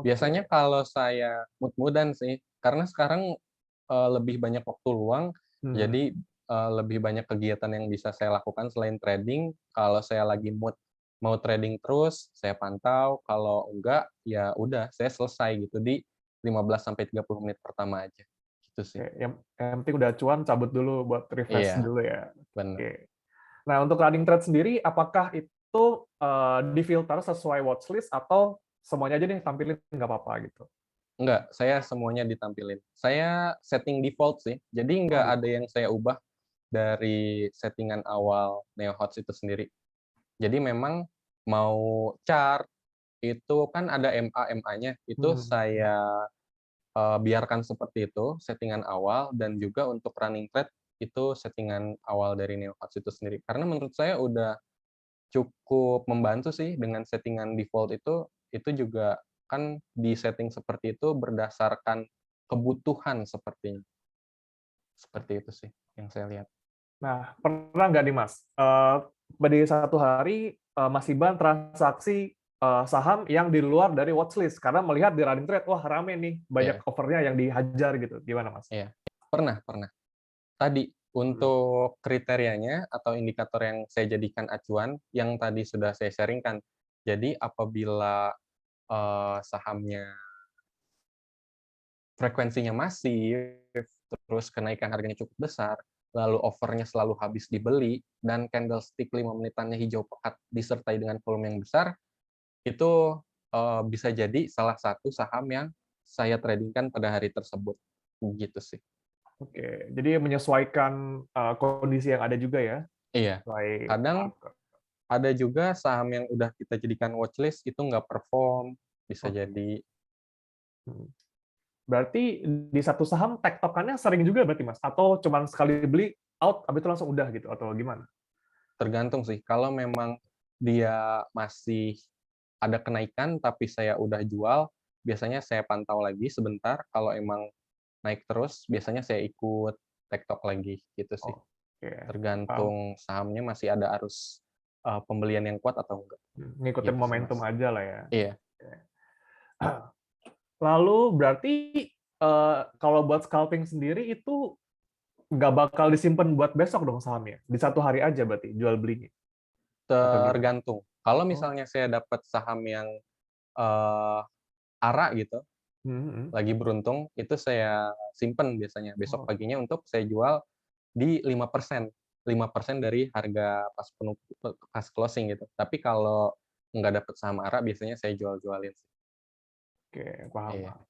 Biasanya Oke. kalau saya mood-moodan sih, karena sekarang lebih banyak waktu luang, Hmm. jadi lebih banyak kegiatan yang bisa saya lakukan selain trading. Kalau saya lagi mood mau trading terus, saya pantau. Kalau enggak, ya udah, saya selesai gitu di 15 sampai 30 menit pertama aja. Gitu sih. Oke. Yang penting udah cuan, cabut dulu buat refresh Iya, dulu ya. benar. Oke. Nah, untuk running trade sendiri, apakah itu difilter sesuai watchlist atau semuanya aja nih tampilin nggak apa-apa gitu? Enggak, saya semuanya ditampilin. Saya setting default sih, jadi Oh, enggak ada default. yang saya ubah dari settingan awal NeoHots itu sendiri. Jadi memang mau chart itu kan ada MA-MA-nya, itu Hmm. saya biarkan seperti itu settingan awal, dan juga untuk running trade itu settingan awal dari NeoHots itu sendiri. Karena menurut saya udah cukup membantu sih dengan settingan default itu juga kan di setting seperti itu berdasarkan kebutuhan sepertinya. Seperti itu sih yang saya lihat. Nah, pernah nggak nih Mas, pada satu hari Mas Iban transaksi saham yang di luar dari watchlist karena melihat di running trade, wah rame nih, banyak Iya, offernya yang dihajar gitu. Gimana Mas? iya. Pernah pernah. Tadi Hmm. untuk kriterianya atau indikator yang saya jadikan acuan yang tadi sudah saya sharingkan. Jadi apabila sahamnya frekuensinya masif, terus kenaikan harganya cukup besar, lalu offernya selalu habis dibeli, dan candlestick 5 menitannya hijau pekat disertai dengan volume yang besar, itu bisa jadi salah satu saham yang saya tradingkan pada hari tersebut. Gitu sih. Oke, jadi menyesuaikan kondisi yang ada juga ya, Iya. sesuai Kadang market. ada juga saham yang udah kita jadikan watchlist itu nggak perform, bisa Oke. jadi. Hmm. Berarti di satu saham tektokannya sering juga berarti Mas? Atau cuman sekali beli out, habis itu langsung udah gitu atau gimana? Tergantung sih, kalau memang dia masih ada kenaikan tapi saya udah jual, biasanya saya pantau lagi sebentar, kalau emang naik terus biasanya saya ikut tektok lagi, gitu sih. Oke, paham. Tergantung sahamnya masih ada arus, pembelian yang kuat atau enggak, Ngikutin gitu sih, momentum Mas. aja lah ya. Iya, Oke. Lalu berarti kalau buat scalping sendiri itu nggak bakal disimpan buat besok dong sahamnya? Di satu hari aja berarti jual belinya? Atau gimana? tergantung. Kalau Oh. misalnya saya dapat saham yang, eee, ARA gitu, Mhm. lagi beruntung, itu saya simpen biasanya, besok Oh, paginya untuk saya jual di 5% dari harga pas closing gitu. Tapi kalau nggak dapet saham ARA biasanya saya jual-jualin sih. oke, paham, Iya paham.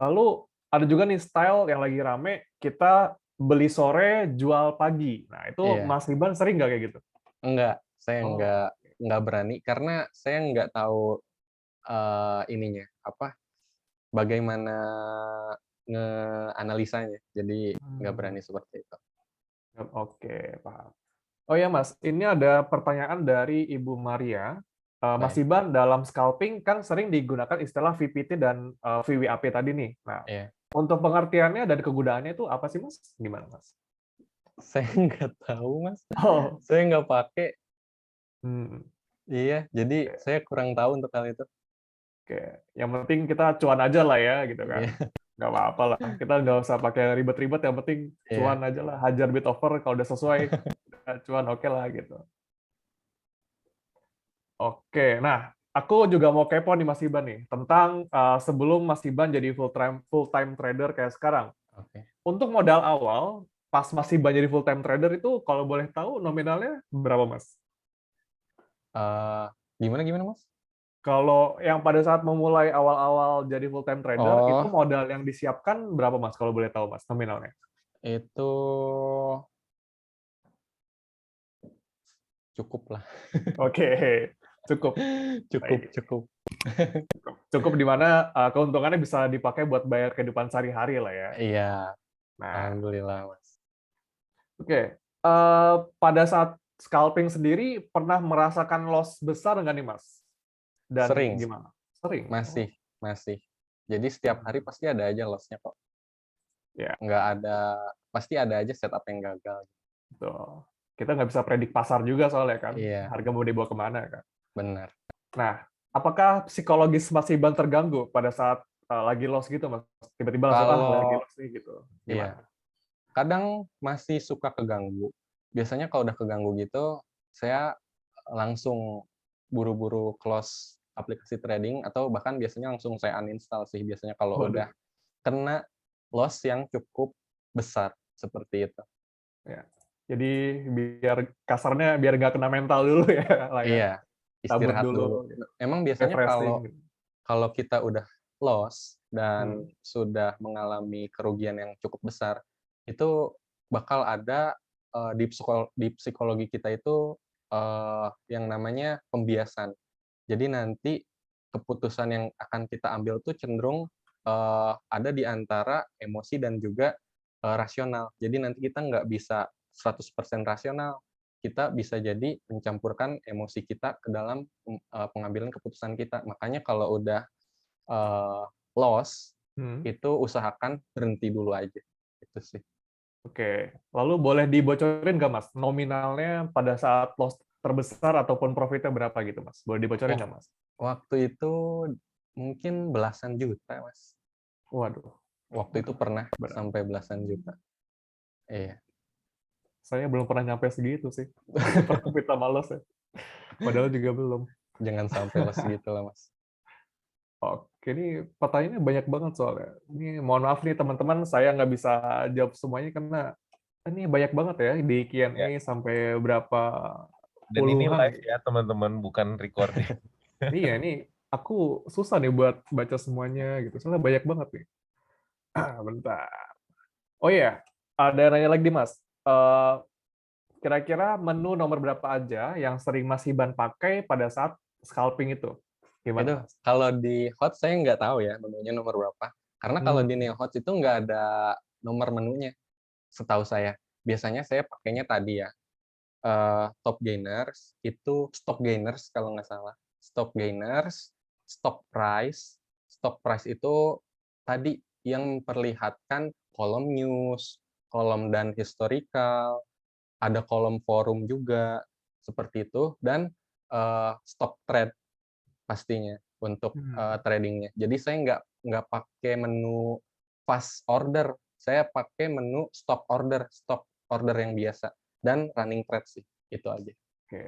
Lalu ada juga nih style yang lagi rame, kita beli sore, jual pagi. Nah, itu iya. Mas Iban sering nggak kayak gitu? Enggak, saya Oh, nggak berani karena saya nggak tahu, ininya, apa, bagaimana ngeanalisanya. Jadi nggak hmm, berani seperti itu. oke, paham. Oh ya Mas, ini ada pertanyaan dari Ibu Maria. Mas Baik, Iban dalam scalping kan sering digunakan istilah VPT dan VWAP tadi nih. Nah, iya. untuk pengertiannya dan kegunaannya itu apa sih Mas? Gimana Mas? Saya nggak tahu, Mas. Oh, Saya nggak pakai. hmm, Iya, jadi oke, saya kurang tahu untuk hal itu. oke. Yang penting kita cuan aja lah ya, gitu kan. Iya, Nggak apa-apa lah. Kita nggak usah pakai ribet-ribet. Yang penting cuan iya. aja lah. Hajar bid offer kalau udah sesuai cuan oke lah gitu. Oke, nah Aku juga mau kepo nih Mas Iban nih tentang sebelum Mas Iban jadi full time trader kayak sekarang. Oke. Untuk modal awal pas Mas Iban jadi full time trader itu kalau boleh tahu nominalnya berapa Mas? Eh, gimana gimana Mas? Kalau yang pada saat memulai awal-awal jadi full time trader itu Oh, modal yang disiapkan berapa Mas kalau boleh tahu Mas nominalnya? itu cukup lah. Oke, cukup. Cukup, Baik. cukup. Cukup di mana keuntungannya bisa dipakai buat bayar kehidupan sehari-hari lah ya. Iya, Nah, alhamdulillah Mas. oke. Pada saat scalping sendiri pernah merasakan loss besar nggak nih Mas? Dan Sering, gimana? Sering. Oh, masih, masih. Jadi setiap hari hmm. pasti ada aja loss-nya kok. Ya, Nggak ada, pasti ada aja setup yang gagal. betul. Kita nggak bisa predik pasar juga soalnya kan. Iya, Harga mau dibawa kemana kan. benar. Nah, apakah psikologis Mas Iban terganggu pada saat lagi loss gitu Mas? Tiba-tiba langsung lagi Kalau loss nih gitu. iya, Gimana? kadang masih suka keganggu. Biasanya kalau udah keganggu gitu, saya langsung buru-buru close aplikasi trading atau bahkan biasanya langsung saya uninstall sih biasanya kalau Waduh. udah kena loss yang cukup besar seperti itu. Ya. Jadi biar kasarnya biar nggak kena mental dulu ya lah ya. Iya, Cabut istirahat dulu. dulu, gitu. Emang biasanya Refreshing. kalau kalau kita udah loss dan Hmm. sudah mengalami kerugian yang cukup besar, itu bakal ada di psikologi kita itu yang namanya pembiasan. Jadi nanti keputusan yang akan kita ambil tuh cenderung ada di antara emosi dan juga rasional. Jadi nanti kita nggak bisa 100% rasional. Kita bisa jadi mencampurkan emosi kita ke dalam pengambilan keputusan kita. Makanya kalau udah loss, Hmm. itu usahakan berhenti dulu aja. Itu sih. Oke. Lalu boleh dibocorin nggak Mas? Nominalnya pada saat loss terbesar ataupun profitnya berapa gitu Mas? Boleh dibocorin Wak- nggak Mas? Waktu itu mungkin belasan juta, Mas. Waduh. Waktu itu Waduh. pernah Berat. sampai belasan juta. Iya. Saya belum pernah nyampe segitu sih. Profit sama loss ya. Padahal juga belum. Jangan sampai loss gitu lah, Mas. Oke, ini pertanyaannya banyak banget soalnya. Ini mohon maaf nih teman-teman, saya nggak bisa jawab semuanya karena ini banyak banget ya di Ya. Q&A sampai berapa Dan ini puluhan. live ya teman-teman, bukan recording. Iya, ini aku susah nih buat baca semuanya gitu. Soalnya banyak banget nih. Bentar. Oh iya, ada yang nanya lagi nih, Mas. Eh, Kira-kira menu nomor berapa aja yang sering Mas Iban pakai pada saat scalping itu? Itu Gimana, Mas? kalau di hot saya nggak tahu ya menunya nomor berapa. Karena kalau di Hmm. Neo Hot itu nggak ada nomor menunya, setahu saya. Biasanya saya pakainya tadi ya, top gainers, itu stop gainers kalau nggak salah. Stop gainers, stop price itu tadi yang memperlihatkan kolom news, kolom dan historical, ada kolom forum juga, seperti itu, dan stop trade pastinya untuk Hmm. tradingnya. Jadi saya nggak pakai menu fast order, saya pakai menu stop order yang biasa dan running trade sih, itu aja. Oke.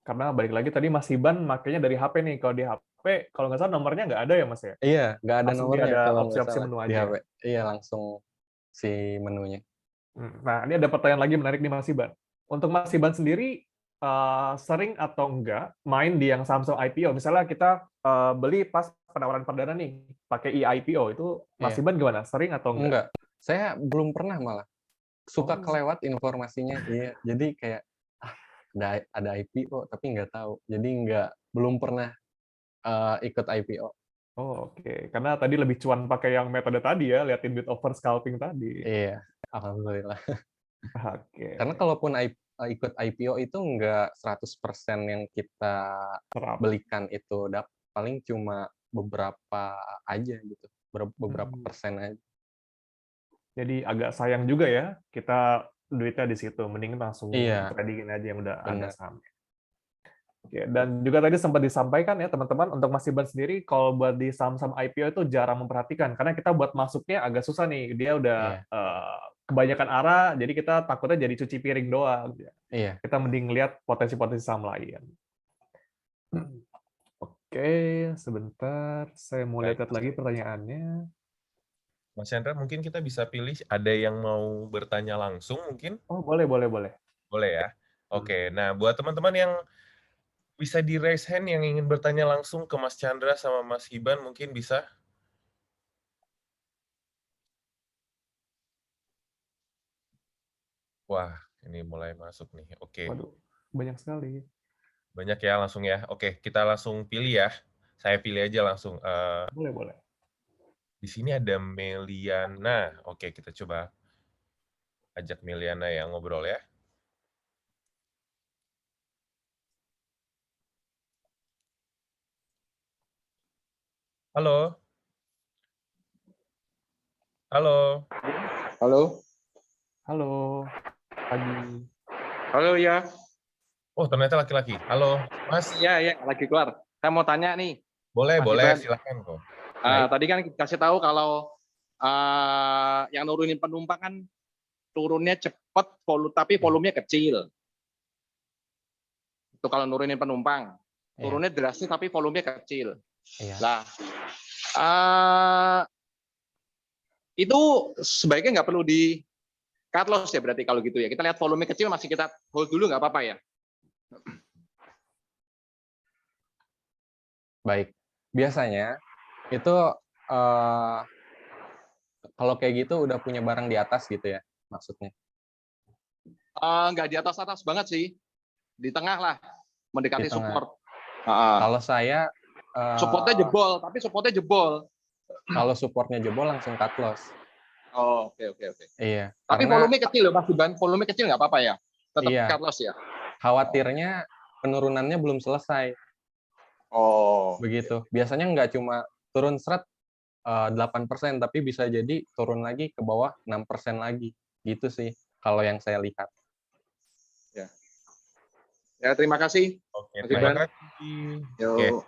Karena balik lagi tadi Mas Iban makanya dari HP nih. Kalau di HP, kalau nggak salah nomornya nggak ada ya Mas ya? Iya, nggak ada Langsung dia nomornya ada kalau nggak opsi-opsi salah menu di HP. aja. Iya, langsung si menunya. Nah, ini ada pertanyaan lagi menarik nih Mas Iban. Untuk Mas Iban sendiri, sering atau enggak main di yang Samsung IPO? Misalnya kita beli pas penawaran perdana nih, pakai eIPO, itu Mas Iya, Iban gimana? Sering atau enggak? enggak. Saya belum pernah malah. Suka Oh, kelewat informasinya. Iya, jadi kayak ah, ada IPO tapi nggak tahu. Jadi belum pernah ikut IPO. oh oke. Karena tadi lebih cuan pakai yang metode tadi ya, liatin bid over scalping tadi. Iya, alhamdulillah. Karena Oke, kalaupun ikut IPO itu nggak 100% yang kita serap. belikan itu paling cuma beberapa aja gitu. Beberapa Hmm. persen aja. Jadi agak sayang juga ya, kita duitnya di situ. Mending langsung Iya, tradingin aja yang udah ada benar. saham. Oke, dan juga tadi sempat disampaikan ya teman-teman, untuk Mas Iban sendiri kalau buat di saham-saham IPO itu jarang memperhatikan karena kita buat masuknya agak susah nih. Dia udah Iya, kebanyakan arah, jadi kita takutnya jadi cuci piring doang. iya. Kita mending lihat potensi-potensi saham lain. Oke, sebentar. Saya mau Baik. lihat lagi pertanyaannya. Mas Chandra, mungkin kita bisa pilih ada yang mau bertanya langsung mungkin? Oh, boleh, boleh, boleh. Boleh ya? Hmm. Oke, nah buat teman-teman yang bisa di raise hand yang ingin bertanya langsung ke Mas Chandra sama Mas Hiban mungkin bisa? Wah, ini mulai masuk nih. Oke, Waduh, banyak sekali. banyak ya langsung ya. Oke, kita langsung pilih ya. Saya pilih aja langsung. Boleh, boleh. Di sini ada Meliana. Oke, kita coba ajak Meliana yang ngobrol ya. Halo. Halo. Halo, Halo, pagi. halo ya, Oh, ternyata laki-laki. Halo, Mas. ya lagi keluar. Saya mau tanya nih, Boleh, Mas boleh. Iban. Silakan kok. Tadi kan kasih tahu kalau yang nurunin penumpang kan turunnya cepat, tapi volumenya kecil. Itu kalau nurunin penumpang, turunnya drastis tapi volumenya kecil. Iya. Nah, itu sebaiknya nggak perlu di cut loss ya berarti kalau gitu ya. Kita lihat volume kecil masih kita hold dulu nggak apa-apa ya. Baik. Biasanya itu kalau kayak gitu udah punya barang di atas gitu ya maksudnya. Nggak di atas banget sih, di tengah lah, mendekati Di tengah. support. Kalau saya Supportnya jebol, tapi supportnya jebol. kalau supportnya jebol langsung cut loss. Oh, oke. Iya. Tapi Karena volume kecil loh Mas Iban, volume kecil nggak apa-apa ya? Tetap iya, cut loss ya? khawatirnya penurunannya belum selesai. Oh. Begitu. Biasanya nggak cuma turun seret 8%, tapi bisa jadi turun lagi ke bawah 6% lagi. Gitu sih kalau yang saya lihat. Ya, terima kasih. Oke, Mas terima Iban. kasih. Yo.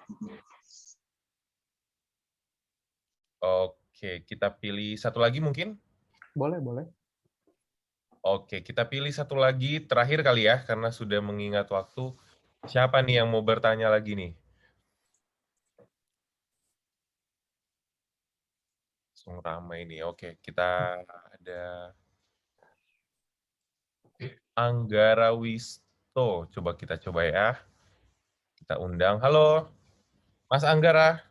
Oke, kita pilih satu lagi mungkin? Boleh, boleh. Oke, kita pilih satu lagi terakhir kali ya, karena sudah mengingat waktu. Siapa nih yang mau bertanya lagi nih? Langsung ramai nih. Oke, kita ada Anggara Wisto. Kita coba ya. Kita undang. Halo, Mas Anggara.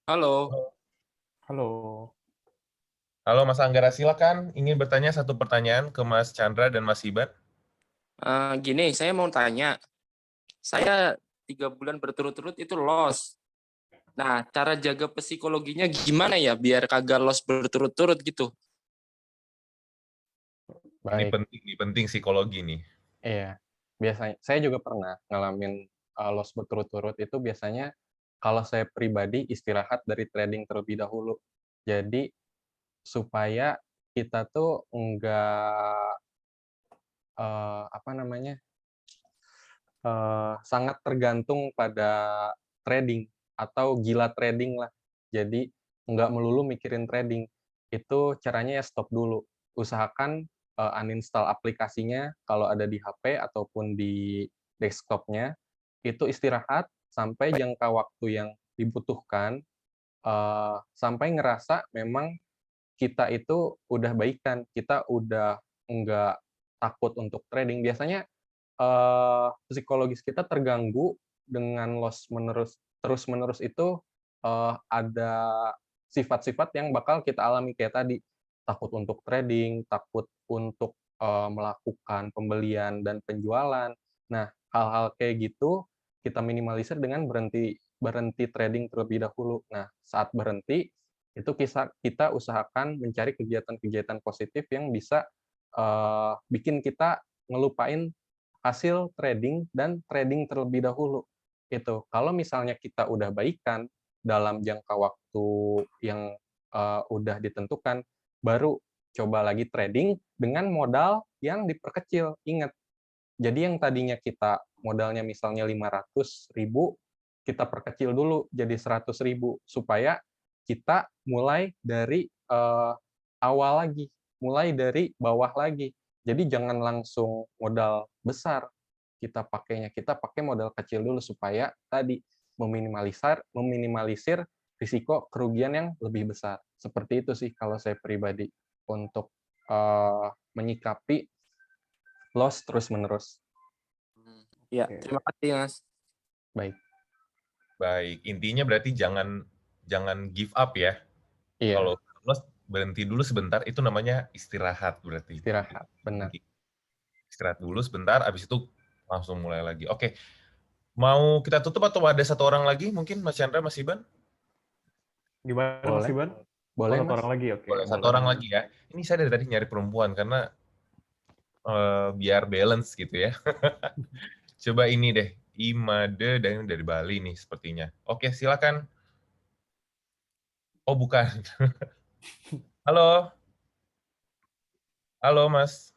Halo, Halo. Halo Mas Anggara, silakan. Ingin bertanya satu pertanyaan ke Mas Chandra dan Mas Iban. gini, saya mau tanya. Saya 3 bulan berturut-turut itu loss. Nah, cara jaga psikologinya gimana ya biar kagak loss berturut-turut gitu? Baik. Ini penting psikologi nih. Iya. Biasanya saya juga pernah ngalamin loss berturut-turut. Itu biasanya kalau saya pribadi istirahat dari trading terlebih dahulu. Jadi supaya kita tuh enggak sangat tergantung pada trading atau gila trading lah. Jadi nggak melulu mikirin trading. Itu caranya ya stop dulu. Usahakan uninstall aplikasinya kalau ada di HP ataupun di desktopnya. Itu istirahat sampai jangka waktu yang dibutuhkan, sampai ngerasa memang kita itu udah baikan, kita udah nggak takut untuk trading. Biasanya psikologis kita terganggu dengan loss terus-menerus itu, ada sifat-sifat yang bakal kita alami kayak tadi, takut untuk trading, takut untuk melakukan pembelian dan penjualan. Nah, hal-hal kayak gitu kita minimalisir dengan berhenti trading terlebih dahulu. Nah, saat berhenti, itu kita usahakan mencari kegiatan-kegiatan positif yang bisa bikin kita ngelupain hasil trading dan trading terlebih dahulu. Itu. Kalau misalnya kita udah baikan dalam jangka waktu yang udah ditentukan, baru coba lagi trading dengan modal yang diperkecil. Ingat, jadi yang tadinya kita modalnya misalnya 500.000, kita perkecil dulu jadi 100.000 supaya kita mulai dari awal lagi, mulai dari bawah lagi. Jadi jangan langsung modal besar kita pakainya. Kita pakai modal kecil dulu supaya tadi meminimalisir risiko kerugian yang lebih besar. Seperti itu sih kalau saya pribadi untuk menyikapi loss terus-menerus. Ya, Oke. terima kasih Mas. Baik. Baik, intinya berarti jangan give up ya. Iya, Kalau loss berhenti dulu sebentar, itu namanya istirahat berarti. istirahat. Benar. Istirahat dulu sebentar, habis itu langsung mulai lagi. Oke, mau kita tutup atau ada satu orang lagi? Mungkin Mas Chandra, Mas Iban? Gimana Mas Boleh. Iban? Boleh, Satu Mas? orang lagi, oke. Boleh, satu Boleh. orang lagi ya. Ini saya dari tadi nyari perempuan, karena biar balance gitu ya. Coba ini deh, Imade dari Bali nih sepertinya. Oke, silakan. Oh, bukan. Halo. Halo, Mas.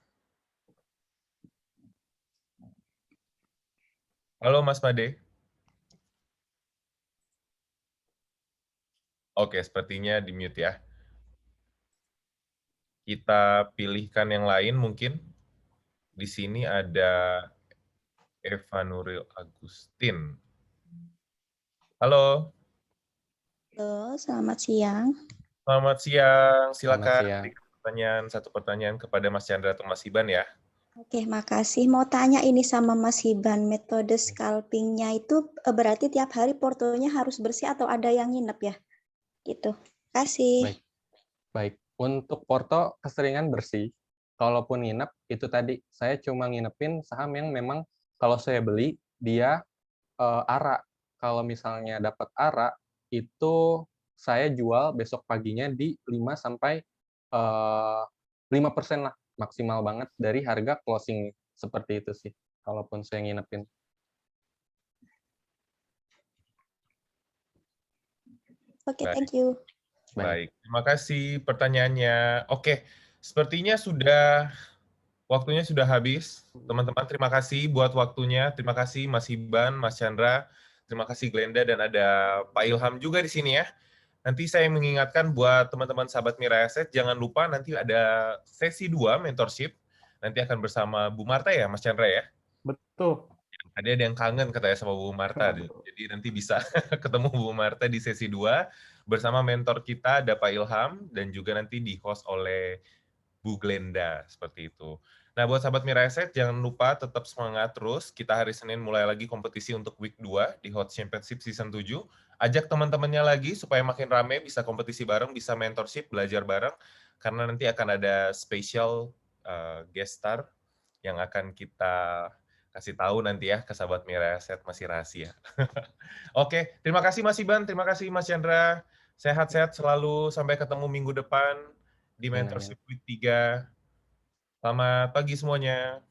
Halo, Mas Made. Oke, sepertinya di-mute ya. Kita pilihkan yang lain mungkin. Di sini ada Eva Nuril Agustin. Halo. Halo, selamat siang. Selamat siang. Selamat Silakan siang. berikan satu pertanyaan kepada Mas Chandra atau Mas Iban ya. Oke, makasih. Mau tanya ini sama Mas Hiban, metode scalpingnya itu berarti tiap hari portonya harus bersih atau ada yang nginep ya? Gitu. Kasih. Baik. Baik. Untuk porto keseringan bersih. Kalaupun nginep, itu tadi saya cuma nginepin saham yang memang kalau saya beli dia ARA. Kalau misalnya dapat ARA itu saya jual besok paginya di 5 sampai 5% lah maksimal banget dari harga closing. Seperti itu sih kalaupun saya nginepin. Oke, Baik. thank you. Baik, terima kasih pertanyaannya. Oke, sepertinya waktunya sudah habis. Teman-teman, terima kasih buat waktunya. Terima kasih Mas Iban, Mas Chandra. Terima kasih Glenda, dan ada Pak Ilham juga di sini ya. Nanti saya mengingatkan buat teman-teman sahabat Mirai Asset, jangan lupa nanti ada sesi 2 mentorship. Nanti akan bersama Bu Marta ya, Mas Chandra ya. Betul. Ada yang kangen katanya sama Bu Marta. Jadi nanti bisa ketemu Bu Marta di sesi 2 bersama mentor kita, ada Pak Ilham, dan juga nanti di-host oleh Bu Glenda, seperti itu. Nah, buat sahabat Mirai Asset, jangan lupa tetap semangat terus. Kita hari Senin mulai lagi kompetisi untuk week 2 di Hot Championship Season 7. Ajak teman-temannya lagi supaya makin rame, bisa kompetisi bareng, bisa mentorship, belajar bareng, karena nanti akan ada special guest star yang akan kita kasih tahu nanti ya ke sahabat Mirai Asset, masih rahasia. Oke, terima kasih Mas Iban, terima kasih Mas Chandra. Sehat-sehat selalu, sampai ketemu minggu depan di Mentorship Week 3. Selamat pagi semuanya.